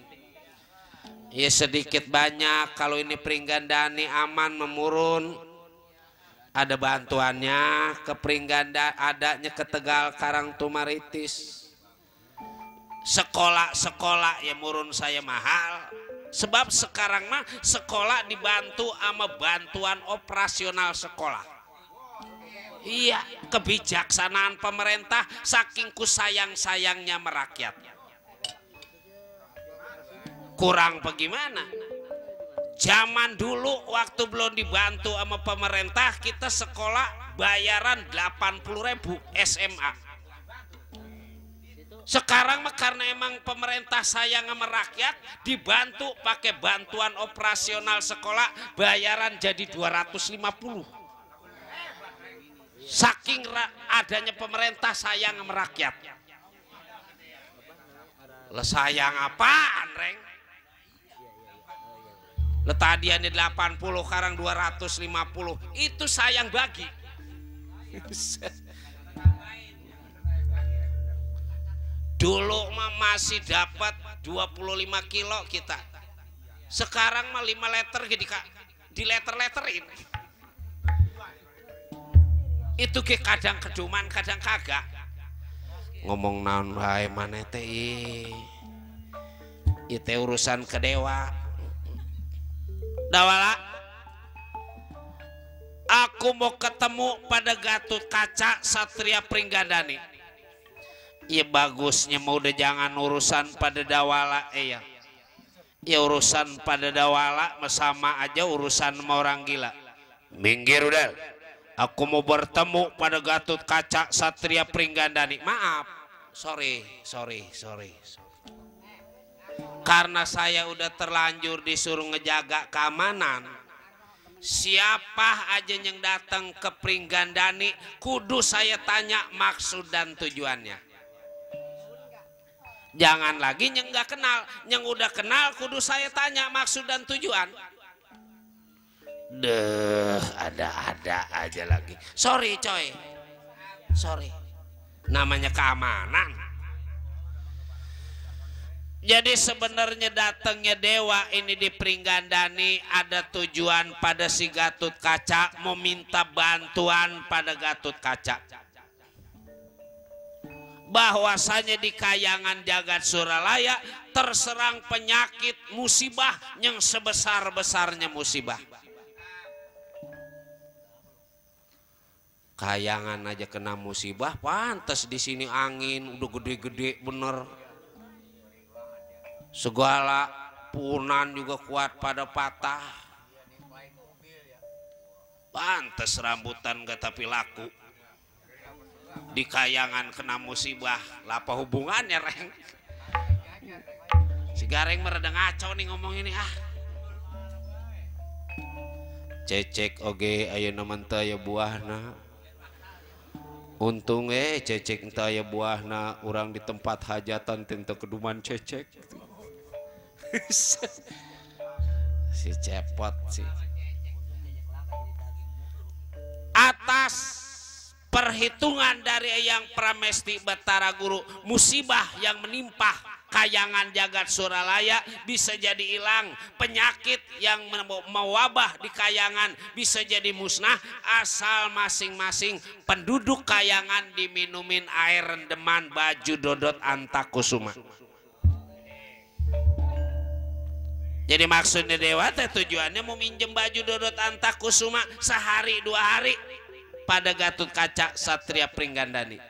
Ya sedikit banyak kalau ini Pringgandani aman memurun, ada bantuannya ke Pringgandani, adanya ke Tegal Karang Tumaritis. Sekolah ya murun saya mahal, sebab sekarang mah sekolah dibantu sama bantuan operasional sekolah. Iya, kebijaksanaan pemerintah saking kusayang-sayangnya merakyat. Kurang bagaimana? Zaman dulu waktu belum dibantu sama pemerintah kita sekolah bayaran 80.000 SMA. Sekarang mah karena emang pemerintah sayang sama rakyat dibantu pakai bantuan operasional sekolah bayaran jadi 250. Saking adanya pemerintah sayang sama rakyat. Lah sayang apaan, Reng? Letadiannya 80 sekarang 250 itu sayang bagi. Dulu mah masih dapat 25 kilo kita. Sekarang mah 5 liter di letter-letterin. Itu ke kadang keduman kadang kagak. Ngomong naon wae maneh teh. Itu urusan ke dewa. Dawala, aku mau ketemu pada Gatut Kaca Satria Pringgandani. Ya bagusnya mau udah jangan urusan pada Dawala ya. Ya urusan pada Dawala sama aja urusan sama orang gila. Minggir udah. Aku mau bertemu pada Gatut Kaca Satria Pringgandani. Maaf, sorry. Karena saya udah terlanjur disuruh ngejaga keamanan. Siapa aja yang datang ke Pringgandani kudu saya tanya maksud dan tujuannya. Jangan lagi yang nggak kenal, yang udah kenal kudu saya tanya maksud dan tujuan. Ada aja lagi. Sorry coy, sorry. Namanya keamanan. Jadi sebenarnya datangnya dewa ini di Pringgandani ada tujuan pada si Gatut Kaca, mau minta bantuan pada Gatut Kaca. bahwasanya di kayangan jagat Suralaya terserang penyakit musibah yang sebesar-besarnya musibah. Kayangan aja kena musibah, pantas di sini angin udah gede-gede bener. Segala punan juga kuat pada patah. Pantas rambutan gak tapi laku. Di kayangan kena musibah, apa hubungannya Reng? Si Gareng mereda ngaco nih ngomong ini ah. Cecek oge ayeuna mah teu aya buahna. Untung cecek entah ya buahna orang di tempat hajatan tentang keduman cecek. Si cepot sih. Atas perhitungan dari yang Pramesti Batara Guru, musibah yang menimpa kayangan jagat Suralaya bisa jadi hilang, penyakit yang mewabah di kayangan bisa jadi musnah asal masing-masing penduduk kayangan diminumin air rendeman baju dodot Antakusuma. Jadi maksudnya dewa teh tujuannya mau minjem baju dodot Antakusuma sehari 2 hari pada Gatotkaca Satria Pringgandani.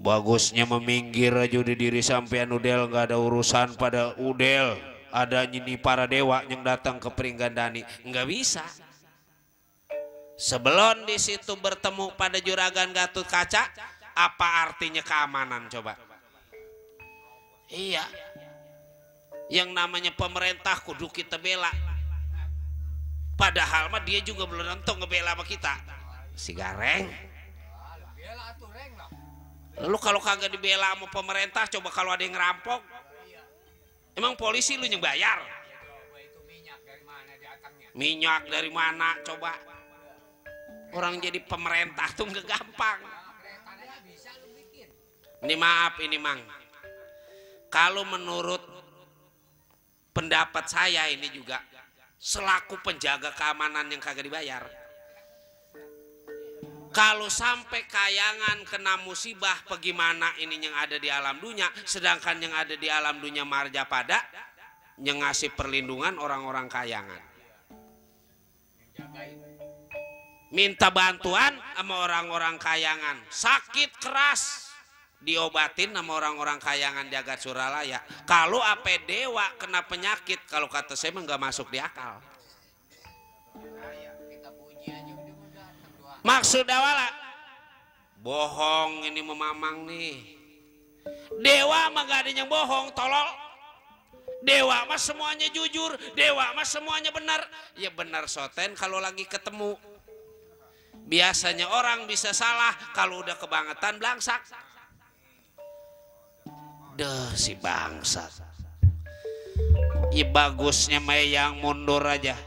Bagusnya meminggir aja udah diri sampean Udel, nggak ada urusan pada Udel. Ada nyini para dewa yang datang ke Pringgandani, nggak bisa. Sebelum di situ bertemu pada juragan Gatotkaca, apa artinya keamanan coba? Iya, yang namanya pemerintah kudu kita bela. Padahal mah dia juga belum tentu ngebela sama kita. Si Gareng. Lu kalau kagak dibela sama pemerintah, coba kalau ada yang ngerampok, emang polisi lu yang bayar? Minyak dari mana coba? Orang jadi pemerintah tuh nggak gampang. Ini maaf ini Mang, kalau menurut pendapat saya ini juga selaku penjaga keamanan yang kagak dibayar. Kalau sampai kayangan kena musibah, bagaimana ini yang ada di alam dunia, sedangkan yang ada di alam dunia marja pada yang ngasih perlindungan orang-orang kayangan. Minta bantuan sama orang-orang kayangan, sakit keras diobatin sama orang-orang kayangan jagat Suralaya. Kalau apa dewa kena penyakit, kalau kata saya mah nggak masuk di akal. Maksud awala bohong ini memamang nih. Dewa mah gak ada yang bohong, tolol. Dewa mah semuanya jujur, dewa mah semuanya benar. Ya benar soten kalau lagi ketemu. Biasanya orang bisa salah kalau udah kebangetan belangsak. Duh si bangsat. Ya bagusnya mah yang mundur aja.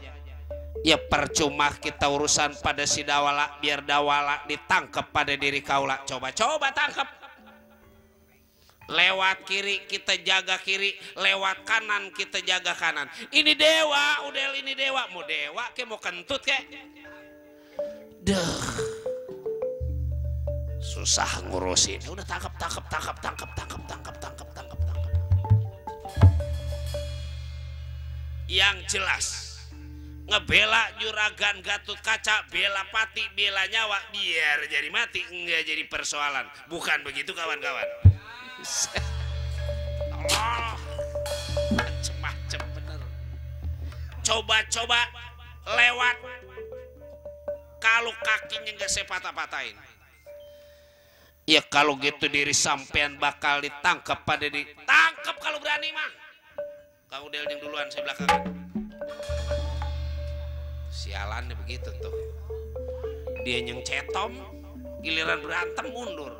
Ya percuma kita urusan pada si Dawala, biar Dawala ditangkap pada diri kaula. Coba tangkap. Lewat kiri kita jaga kiri, lewat kanan kita jaga kanan. Ini dewa, Udel ini dewa. Mau dewa ke mau kentut ke? Duh. Susah ngurusin. Udah tangkap. Yang jelas ngebela juragan Gatotkaca, bela pati, bela nyawa, biar jadi mati, enggak jadi persoalan. Bukan begitu kawan-kawan. Allah, macem-macem bener. Coba lewat, kalau kakinya nggak saya patah-patahin. Ya kalau gitu diri sampean bakal ditangkap pada ditangkap kalau berani mah. Kau Del yang duluan, saya belakangan. Sialannya begitu tuh. Dia yang cetom, giliran berantem mundur.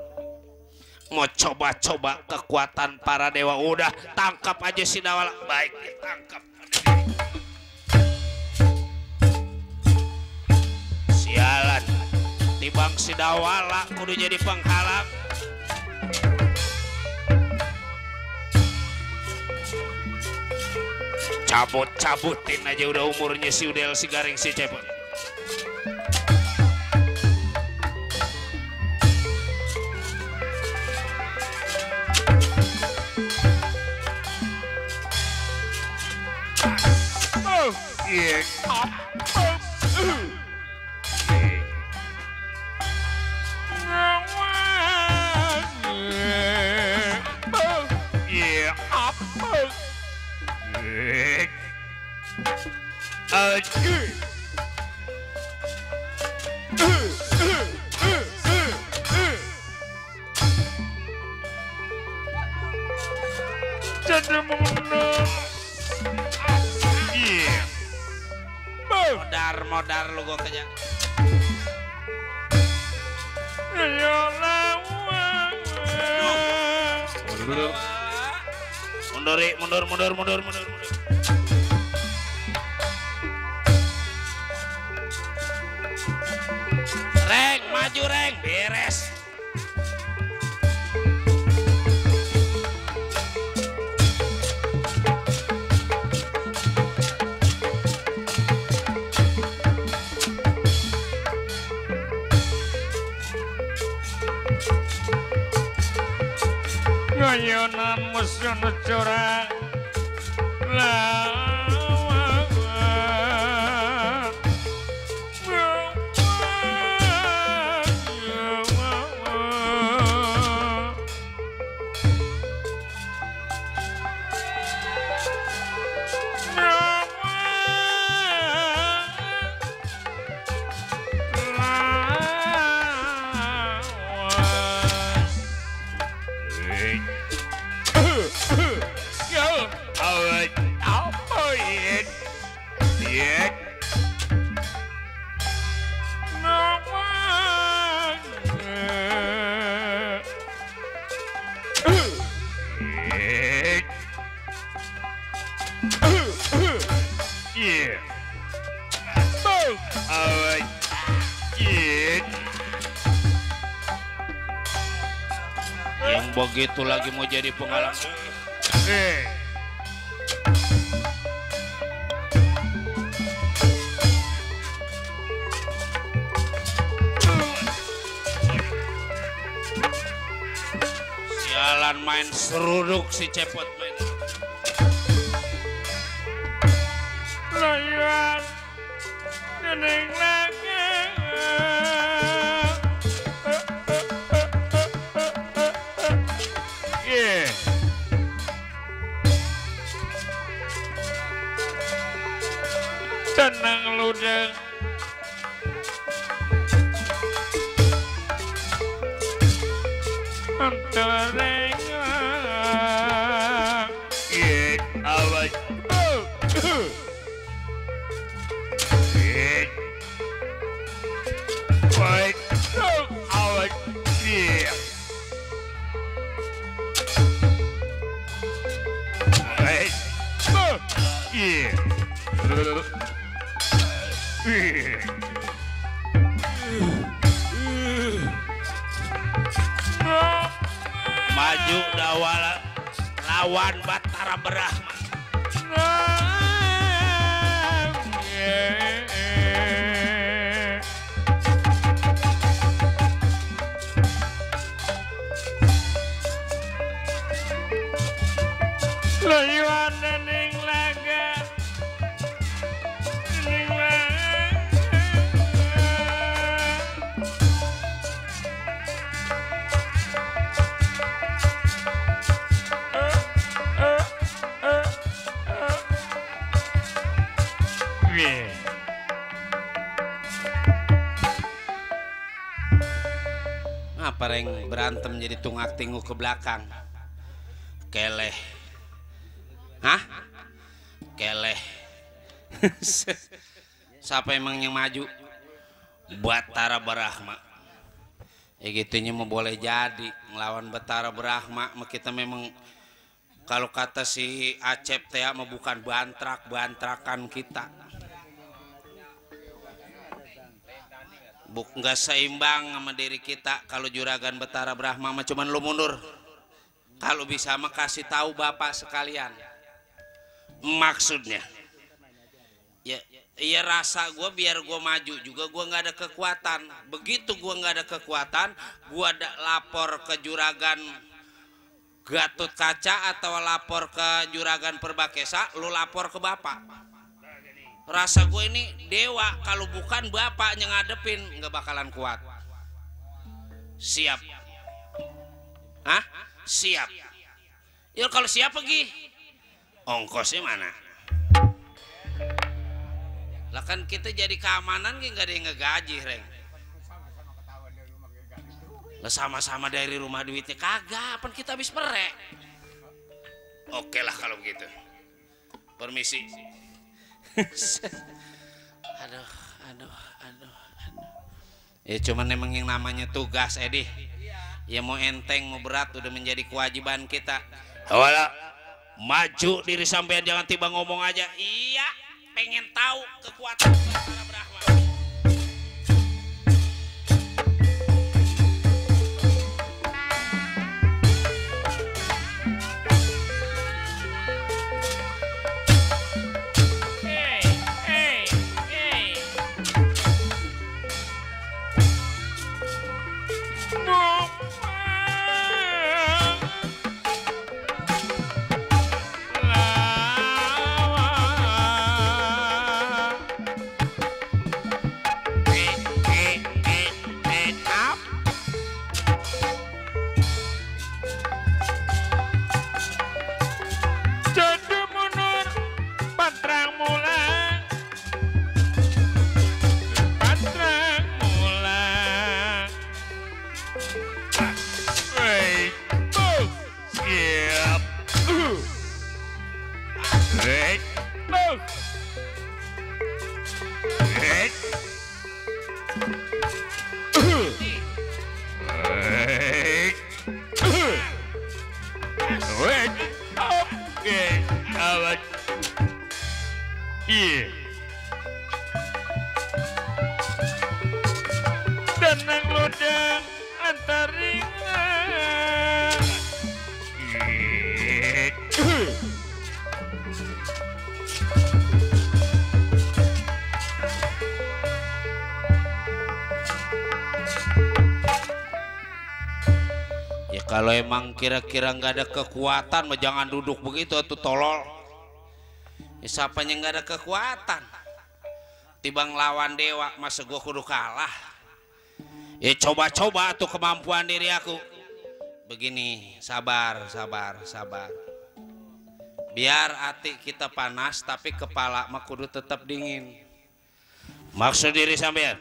Mau coba-coba kekuatan para dewa, udah tangkap aja si Dawala. Baik, ditangkap. Sialan, tibang si Dawala kudu jadi penghalang. Cabut-cabutin aja udah umurnya si Udel si Garing si Cepot. Yeah. Modar lu gua kenyang. Mundur. Reng, maju reng, beres. Gayonan musuh curang lawan Yang begitu lagi mau jadi pengalaman. Sialan main seruduk si cepot main. Layar gening lagi. Tenang lu deh. Antareng. Awas. Wait. Awas. Maju dawala lawan Batara Brahma. Layuan nening laga. Nening laga. Ngapa reng berantem jadi tungak tinggu ke belakang? Keleh. Hah? Keleh. Siapa emang yang maju? Batara Brahma. Ya gitunya mau boleh jadi ngelawan Batara Brahma. Kita memang kalau kata si Acep teh mah bukan bantrakan kita. Nggak seimbang sama diri kita. Kalau juragan Batara Brahma mah cuman lu mundur. Kalau bisa mah kasih tahu bapak sekalian. Maksudnya ya rasa gue biar gue maju juga gue nggak ada kekuatan. Begitu gue nggak ada kekuatan, gue lapor ke juragan Gatot Kaca atau lapor ke juragan Perbakesa, lu lapor ke bapak. Rasa gue ini dewa, kalau bukan bapaknya ngadepin nggak bakalan kuat. Siap? Hah? Siap. Ya kalau siap pergi. Ongkosnya mana? Lah kan kita jadi keamanan nggak ada yang ngegaji, Reng. Lah sama-sama dari rumah duitnya kagak, apa kita habis perek. Oke lah kalau begitu. Permisi. aduh. Ya cuman emang yang namanya tugas, Edi. Ya mau enteng mau berat udah menjadi kewajiban kita. Wala, maju diri sampean, jangan tiba ngomong aja. Iya, pengen tahu kekuatan para Brahma. Tenang lodang antaringan. Ya kalau emang kira-kira nggak ada kekuatan, mah jangan duduk begitu tuh tolol. Ya siapanya nggak ada kekuatan, tibang lawan dewa masa gua kudu kalah. Ya coba-coba tuh kemampuan diri aku. Begini, sabar. Biar hati kita panas tapi kepala mah kudu tetap dingin. Maksud diri sampean,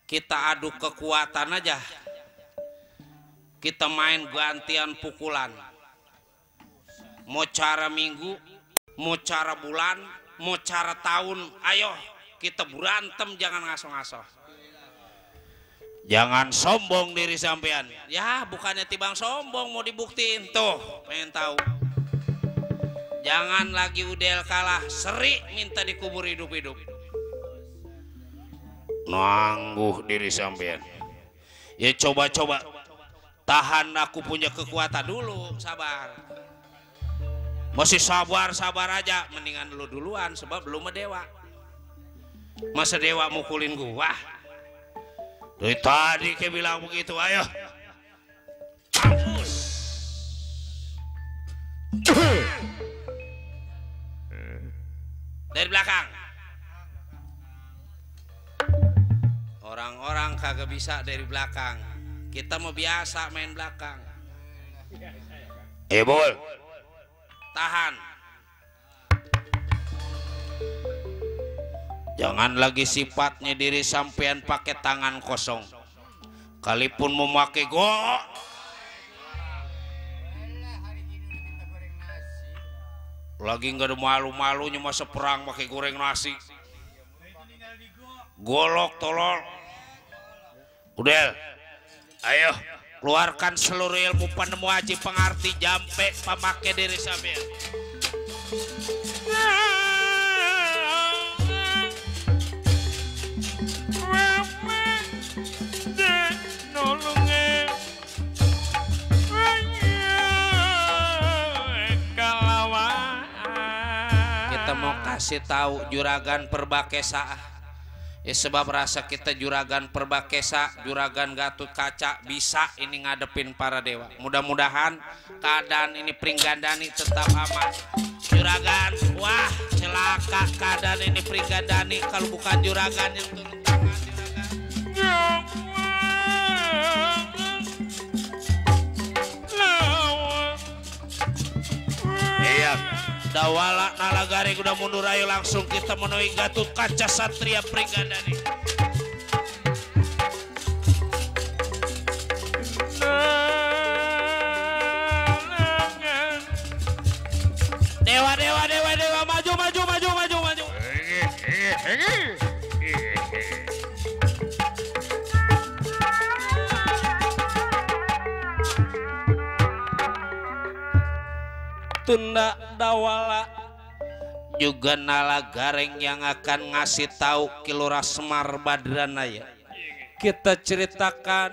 kita adu kekuatan aja. Kita main gantian pukulan. Mau cara minggu, mau cara bulan, mau cara tahun, ayo kita berantem, jangan ngaso-ngaso. Jangan sombong diri sampean. Ya bukannya tibang sombong, mau dibuktiin tuh, pengen tahu. Jangan lagi udel kalah, seri minta dikubur hidup-hidup. Nangguh diri sampean. Ya coba-coba tahan, aku punya kekuatan dulu, sabar. Masih sabar aja, mendingan lu duluan sebab belum dewa. Masa dewa mukulin gua? Dari tadi kayak bilang begitu, ayo. Mampus. Dari belakang. Orang-orang kagak bisa dari belakang. Kita mau biasa main belakang. Bol. Tahan. Jangan lagi sifatnya diri sampean pakai tangan kosong. Kalipun memakai go, lagi nggak ada malu-malunya masa perang pakai goreng nasi. Golok tolol. Udel, ayo keluarkan seluruh ilmu penemu aji pengarti jampe pemakai diri sampean. Kita mau kasih tahu juragan Perbakesa. Ya sebab rasa kita juragan Perbakesa, juragan Gatot Kaca bisa ini ngadepin para dewa. Mudah-mudahan keadaan ini Pringgandani tetap aman. Juragan, wah celaka keadaan ini Pringgandani kalau bukan juragan yang turun tangan juragan. Iya, dawala nalagari udah mundur ayo langsung kita menuhi Gatut Kaca Satria Pringgandani. Dewa maju. Tunda dawala juga nala gareng yang akan ngasih tahu Kilura Semar Badranaya. Kita ceritakan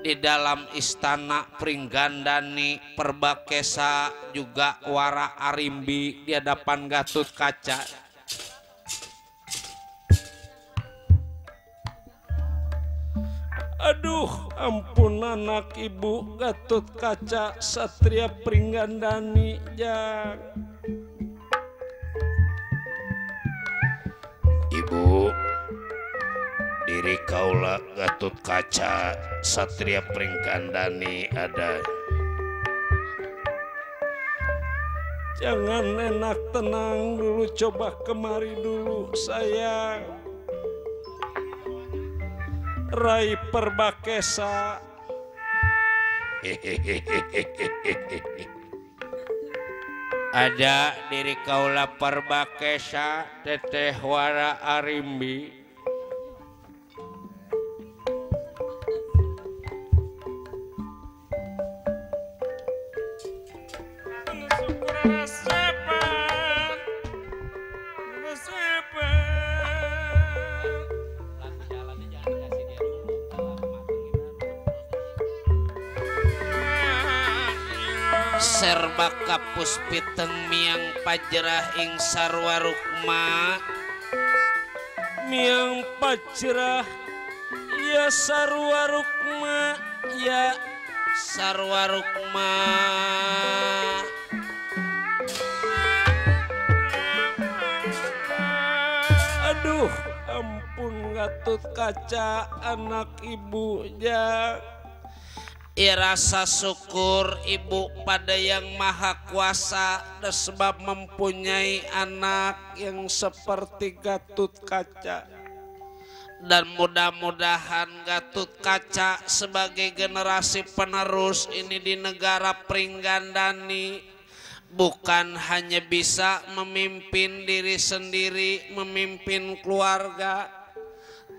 di dalam istana Pringgandani Perbakesa juga Wara Arimbi di hadapan Gatut Kaca. Aduh ampun anak ibu Gatut Kaca Satria Pringgandani jang. Ibu diri kaula Gatut Kaca Satria Pringgandani ada. Jangan enak tenang dulu, coba kemari dulu sayang. Rai Perbakesa. Ada diri kaula Perbakesa Teteh Wara Arimbi. Serba kapus piteng miang pajrah ing sarwa rukma. Miang pajrah ya sarwa rukma ya sarwa rukma. Aduh ampun Gatut Kaca anak ibu jang. Rasa syukur ibu pada yang maha kuasa sebab mempunyai anak yang seperti Gatut Kaca. Dan mudah-mudahan Gatut Kaca sebagai generasi penerus ini di negara Pringgandani bukan hanya bisa memimpin diri sendiri, memimpin keluarga,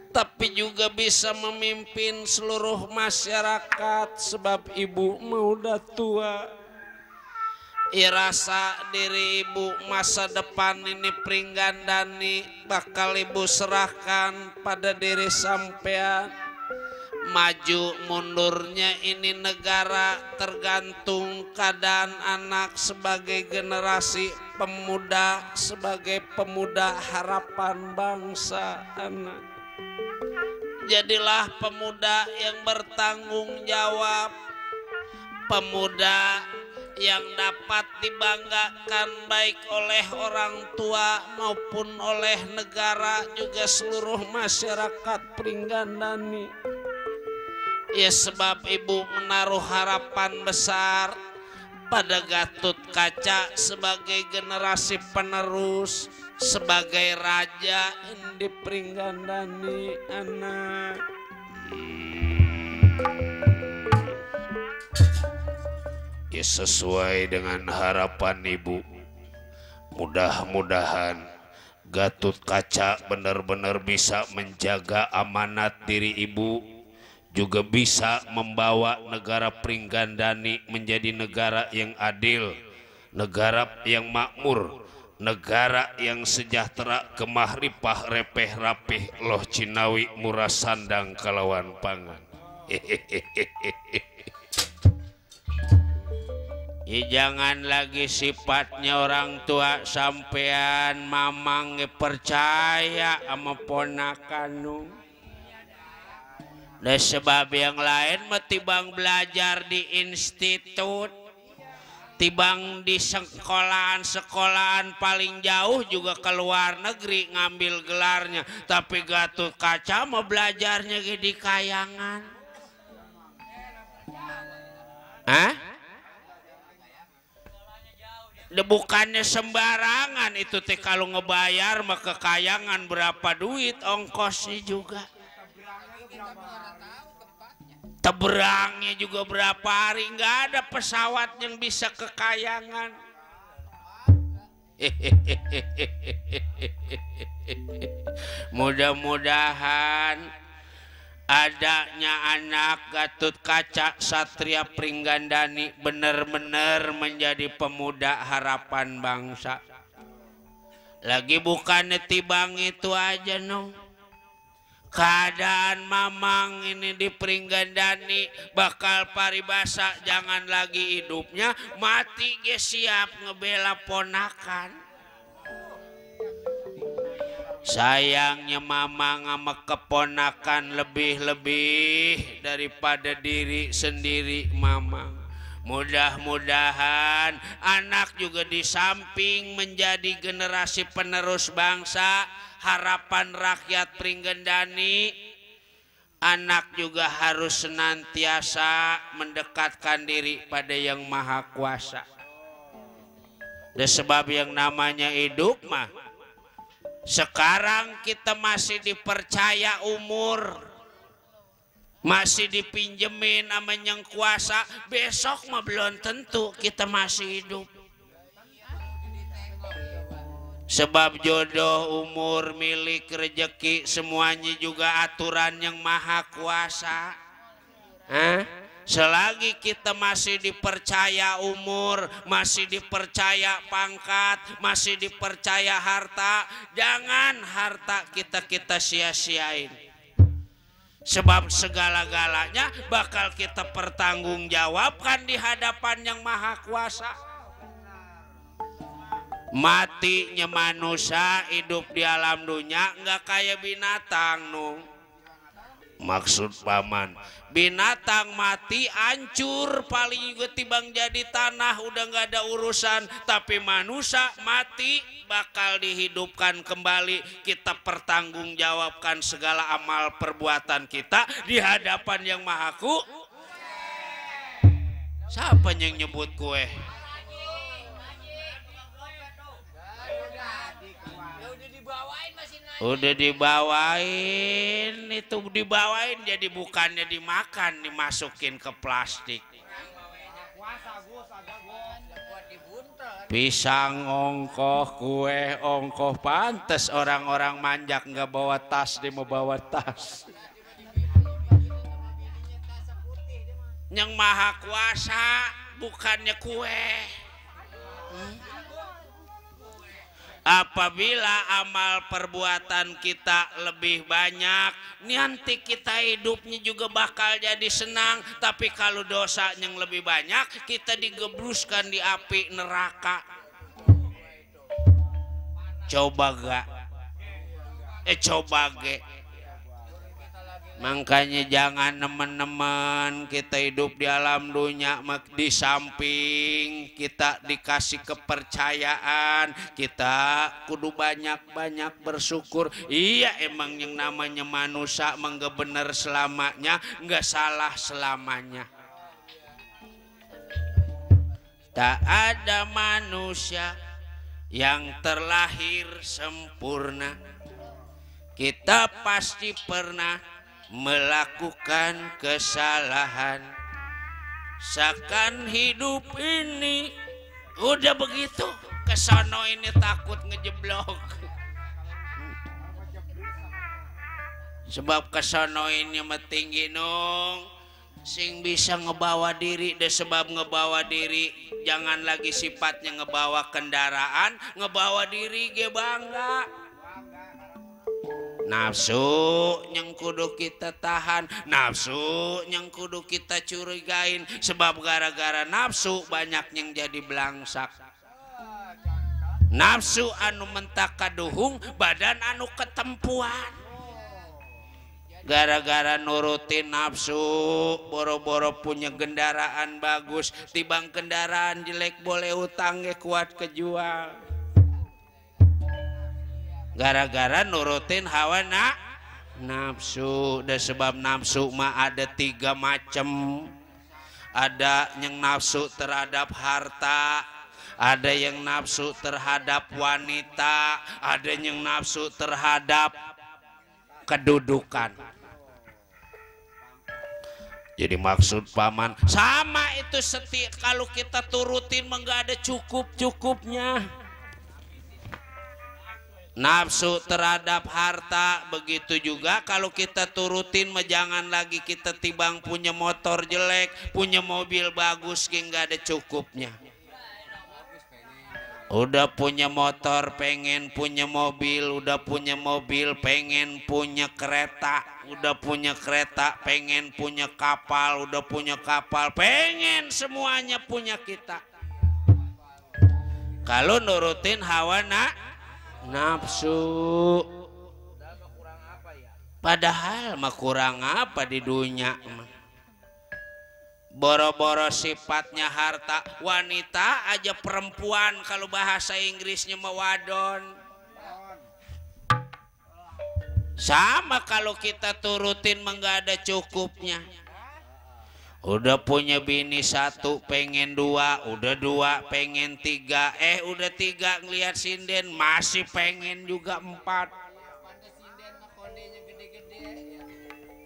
tapi juga bisa memimpin seluruh masyarakat sebab ibu mau udah tua. Irasa diri ibu masa depan ini Pringgandani bakal ibu serahkan pada diri sampean. Maju mundurnya ini negara tergantung keadaan anak sebagai generasi pemuda, sebagai pemuda harapan bangsa anak. Jadilah pemuda yang bertanggung jawab, pemuda yang dapat dibanggakan baik oleh orang tua maupun oleh negara juga seluruh masyarakat Pringgandani. Ya sebab ibu menaruh harapan besar pada Gatut Kaca sebagai generasi penerus, sebagai raja di Pringgandani anak. Ya sesuai dengan harapan ibu, mudah-mudahan Gatut Kaca benar-benar bisa menjaga amanat diri ibu, juga bisa membawa negara Pringgandani menjadi negara yang adil, negara yang makmur, negara yang sejahtera, kemah ripah repeh rapih loh Cinawi murah sandang kalawan pangan. Ya jangan lagi sifatnya orang tua sampean mamang percaya sama ponakan nu. Dan sebab yang lain metibang belajar di institut tibang di sekolahan paling jauh juga ke luar negeri ngambil gelarnya, tapi Gatot Kaca mau belajarnya di Kayangan. Bukannya sembarangan itu teh, kalau ngebayar mah ke Kayangan berapa duit ongkosnya juga. Teberangnya juga berapa hari, nggak ada pesawat yang bisa ke Kayangan. Mudah-mudahan adanya anak Gatot Kaca Satria Pringgandani benar-benar menjadi pemuda harapan bangsa. Lagi bukannya tibang itu aja no, keadaan mamang ini di Pringgandani bakal paribasa, jangan lagi hidupnya, mati ge siap ngebela ponakan. Sayangnya mamang sama keponakan lebih-lebih daripada diri sendiri mamang. Mudah-mudahan anak juga di samping menjadi generasi penerus bangsa, harapan rakyat Pringgandani, anak juga harus senantiasa mendekatkan diri pada Yang Maha Kuasa. Dan sebab yang namanya hidup mah, sekarang kita masih dipercaya umur, masih dipinjemin sama Yang Kuasa, besok mah belum tentu kita masih hidup. Sebab jodoh, umur, milik, rezeki semuanya juga aturan Yang Maha Kuasa. Selagi kita masih dipercaya umur, masih dipercaya pangkat, masih dipercaya harta, jangan harta kita sia-siain. Sebab segala-galanya bakal kita pertanggungjawabkan di hadapan Yang Maha Kuasa. Matinya manusia hidup di alam dunia nggak kayak binatang no. Maksud paman, binatang mati hancur paling juga tibang jadi tanah, udah nggak ada urusan. Tapi manusia mati bakal dihidupkan kembali, kita pertanggungjawabkan segala amal perbuatan kita di hadapan Yang Maha Kuasa. Siapa yang nyebut kue? Udah dibawain, itu dibawain jadi bukannya dimakan, dimasukin ke plastik. Pisang ongkoh, kue ongkoh, pantes orang-orang manjak nggak bawa tas, dia mau bawa tas. Yang Maha Kuasa bukannya kue. Apabila amal perbuatan kita lebih banyak, nanti kita hidupnya juga bakal jadi senang. Tapi kalau dosa yang lebih banyak, kita digebruskan di api neraka. Coba gak? Coba ge. Makanya jangan nemen-nemen kita hidup di alam dunia, di samping kita dikasih kepercayaan, kita kudu banyak-banyak bersyukur. Iya, emang yang namanya manusia enggak bener selamanya, enggak salah selamanya. Tak ada manusia yang terlahir sempurna. Kita pasti pernah melakukan kesalahan. Seakan hidup ini udah begitu, kesono ini takut ngejeblok. Sebab kesono ini tinggi nung, sing bisa ngebawa diri. Dan sebab ngebawa diri, jangan lagi sifatnya ngebawa kendaraan, ngebawa diri ge bangga. Nafsu yang kudu kita tahan, nafsu yang kudu kita curigain. Sebab gara-gara nafsu banyak yang jadi belangsak. Nafsu anu mentak kaduhung, badan anu ketempuan. gara-gara nurutin nafsu boro-boro punya kendaraan bagus tibang kendaraan jelek boleh utang ge kuat kejual gara-gara nurutin hawa nafsu. Dan sebab nafsu mah ada 3 macam. Ada yang nafsu terhadap harta, ada yang nafsu terhadap wanita, ada yang nafsu terhadap kedudukan. Jadi maksud paman sama itu kalau kita turutin enggak ada cukup-cukupnya. Nafsu terhadap harta begitu juga kalau kita turutin jangan lagi kita tibang punya motor jelek, punya mobil bagus enggak ada cukupnya. Udah punya motor pengen punya mobil, udah punya mobil pengen punya kereta, udah punya kereta pengen punya kapal, udah punya kapal pengen semuanya punya kita. Kalau nurutin hawa nafsu, padahal mah kurang apa di dunia. Boro-boro sifatnya harta, wanita aja perempuan kalau bahasa Inggrisnya mewadon. Sama kalau kita turutin enggak ada cukupnya. Udah punya bini 1 pengen 2, udah 2 pengen 3, udah 3 ngelihat sinden masih pengen juga 4.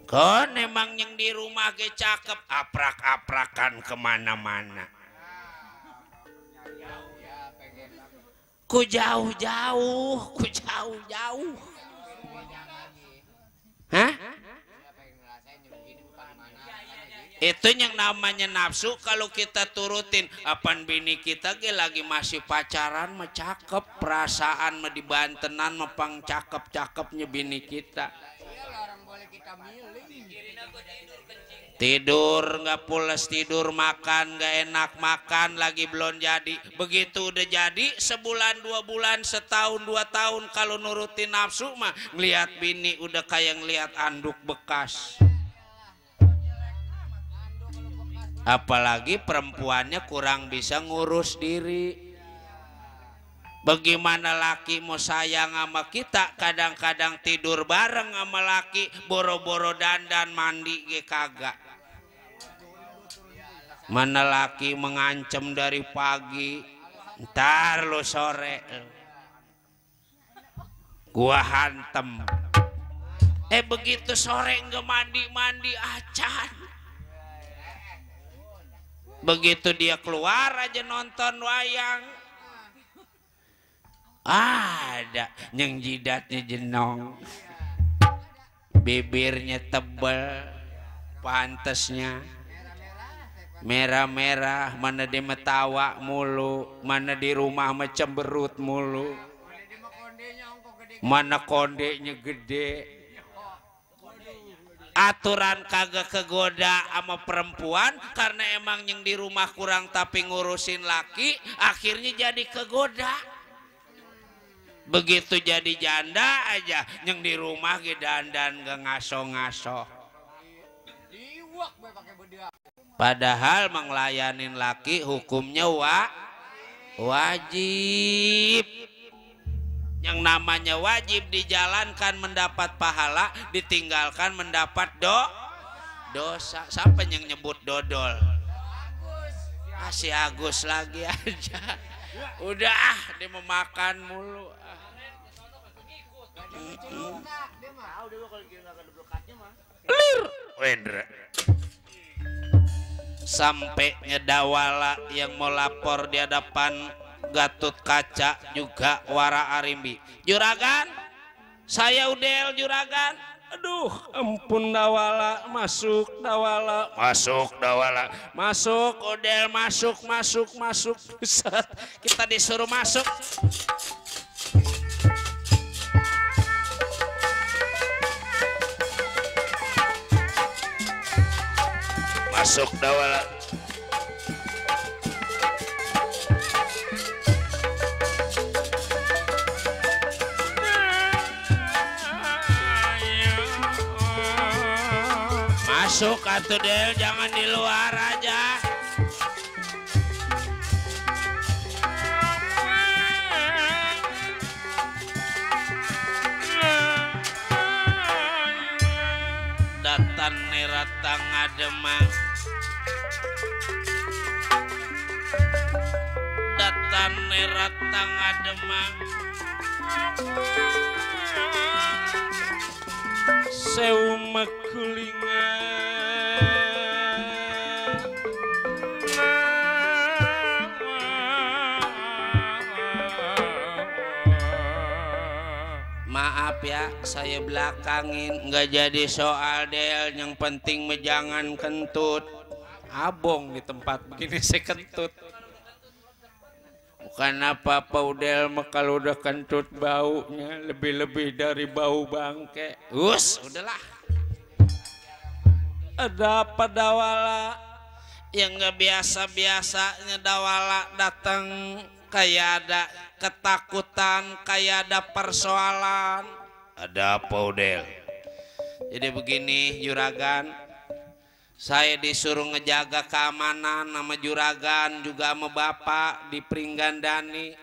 Kon emang yang di rumah ge cakep aprak-aprakan kemana-mana. Ku jauh-jauh. Hah? Itu yang namanya nafsu kalau kita turutin. Apaan bini kita ge lagi masih pacaran mah cakep, perasaan mah dibantenan mah pang cakep-cakepnya bini kita. Tidur nggak pulas tidur, makan nggak enak makan, lagi belum jadi. Begitu udah jadi sebulan 2 bulan setahun 2 tahun kalau nurutin nafsu mah ngelihat bini udah kayak ngelihat anduk bekas. Apalagi perempuannya kurang bisa ngurus diri. Bagaimana laki mau sayang sama kita, kadang-kadang tidur bareng sama laki, boro-boro dandan mandi ge kagak. Mana laki mengancam dari pagi, ntar lo sore gua hantem. Begitu sore nggak mandi acan. Begitu dia keluar aja nonton wayang, ada yang jidatnya jenong, bibirnya tebal, pantesnya merah-merah, mana dia metawa mulu, mana di rumah cemberut mulu, mana kondenya gede. Aturan kagak kegoda sama perempuan karena emang yang di rumah kurang tapi ngurusin laki, akhirnya jadi kegoda. Begitu jadi janda aja yang di rumah ge dandan gak ngaso-ngaso. Padahal menglayanin laki hukumnya wajib. Yang namanya wajib dijalankan mendapat pahala, ditinggalkan mendapat dosa. Sampai yang nyebut dodol. Si Agus lagi aja. Udah dia memakan mulu. Wendra. Sampai nyedawala yang mau lapor di hadapan Gatut Kaca juga wara arimbi. Juragan, saya Udel juragan. Aduh, ampun Dawala, masuk Dawala, masuk Udel, masuk. Kita disuruh masuk. Masuk Dawala. Masuk atuh Del, jangan di luar aja. Datan neratang ngademang. Datan neratang ngademang. Sewu makulingan. Maaf ya, saya belakangin, nggak jadi soal Del. Yang penting jangan kentut. Abong di tempat begini saya kentut. Bukan apa-apa Del, kalau udah kentut baunya lebih-lebih dari bau bangke. Udahlah. Ada apa Dawala? Yang nggak biasa-biasanya Dawala datang kayak ada ketakutan, kayak ada persoalan. Ada apa Del? Jadi begini Juragan, saya disuruh ngejaga keamanan sama Juragan juga sama Bapak di Pringgandani.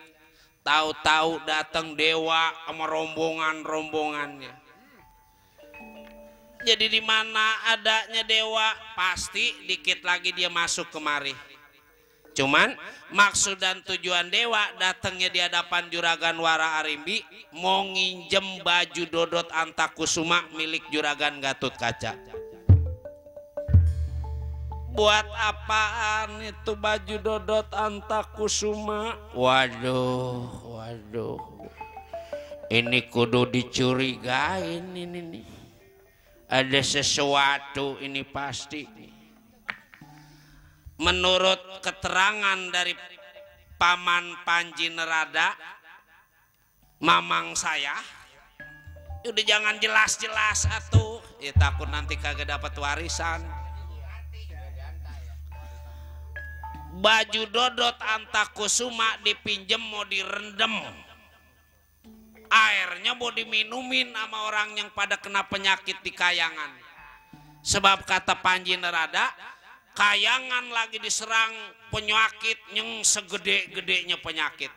Tahu-tahu datang dewa sama rombongan-rombongannya. Jadi di mana adanya dewa pasti dikit lagi dia masuk kemari. Cuman maksud dan tujuan dewa datangnya di hadapan Juragan Wara Arimbi mau nginjem baju dodot Antakusuma milik Juragan Gatotkaca. Buat apaan itu baju dodot Antakusuma? Waduh. Ini kudu dicurigain ini nih. Ada sesuatu ini pasti nih. Menurut keterangan dari Paman Panji Nerada, mamang saya, udah jangan jelas-jelas atuh, ya takut nanti kagak dapat warisan. Baju dodot Antakusuma dipinjem mau direndam, airnya mau diminumin sama orang yang pada kena penyakit di Kayangan. Sebab kata Panji Nerada, Kayangan lagi diserang penyakit yang segede-gedenya penyakit.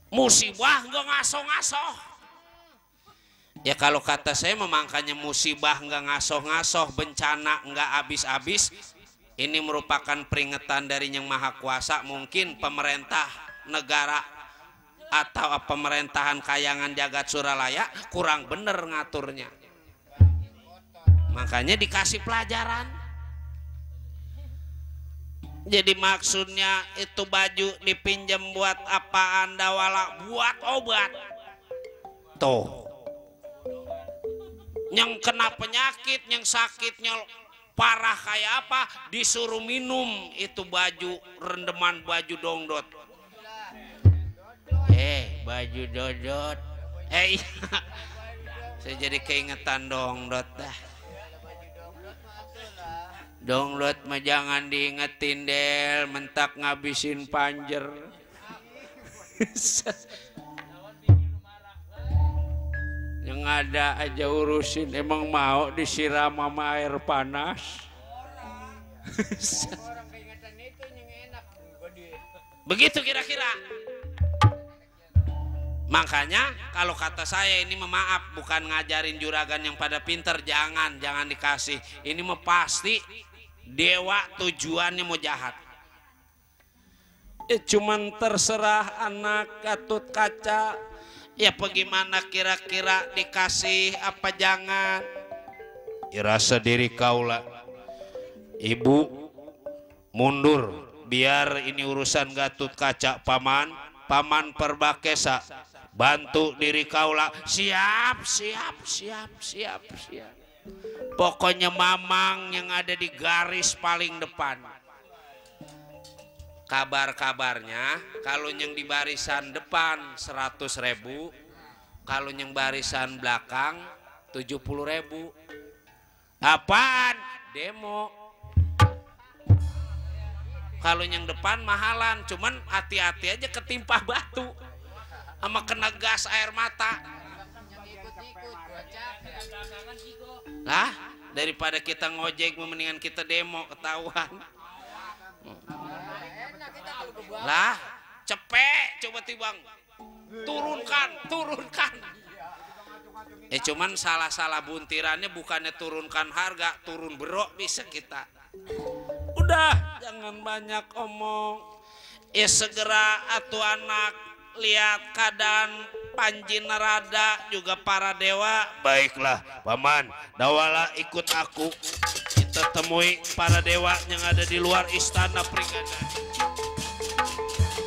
Musibah nggak ngasoh-ngasoh. Ya kalau kata saya memangkanya musibah nggak ngasoh-ngasoh, bencana nggak habis-habis. Ini merupakan peringatan dari Yang Maha Kuasa. Mungkin pemerintah negara atau pemerintahan Kayangan Jagat Suralaya kurang bener ngaturnya. Makanya dikasih pelajaran. Jadi maksudnya itu baju dipinjam buat apaan Dawala? Buat obat. Tuh. Yang kena penyakit, yang sakitnya parah kayak apa, disuruh minum itu baju rendeman baju dongdot. Baju dodot. Iya. Saya jadi keingetan dongdot dah. Donglot mah jangan diingetin Del, mentak ngabisin panjer. Yang ada aja urusin, emang mau disiram sama air panas. Begitu kira-kira. Makanya kalau kata saya ini maaf, bukan ngajarin juragan yang pada pinter, jangan dikasih. Ini mah pasti dewa tujuannya mau jahat. Cuman terserah anak Gatotkaca. Ya bagaimana kira-kira dikasih apa jangan? Ya rasa diri kaulah. Ibu mundur biar ini urusan Gatotkaca. Paman Perbakesa bantu diri kaulah. Siap. Pokoknya mamang yang ada di garis paling depan. Kabar-kabarnya kalau yang di barisan depan 100.000, kalau yang barisan belakang 70.000. Apaan? Demo. Kalau yang depan mahalan, cuman hati-hati aja ketimpa batu sama kena gas air mata. Lah daripada kita ngojek mendingan kita demo ketahuan. Lah cepet coba tibang turunkan cuman salah buntirannya bukannya turunkan harga, turun berok bisa kita. Udah jangan banyak omong ya, segera atuh anak lihat keadaan Panji Narada juga para dewa. Baiklah paman, dawala ikut aku, kita temui para dewa yang ada di luar istana Pringgada.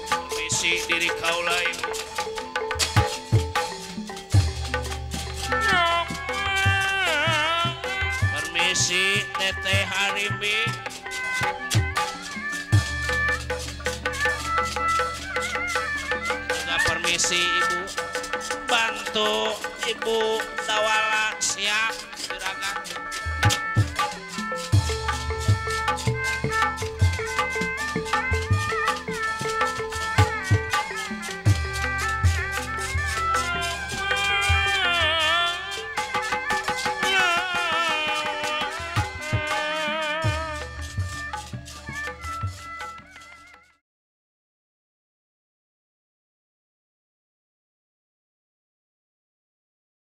Permisi diri kaula ibu. Permisi Teteh Harimbi. Juga permisi ibu, bantu ibu dawala siap.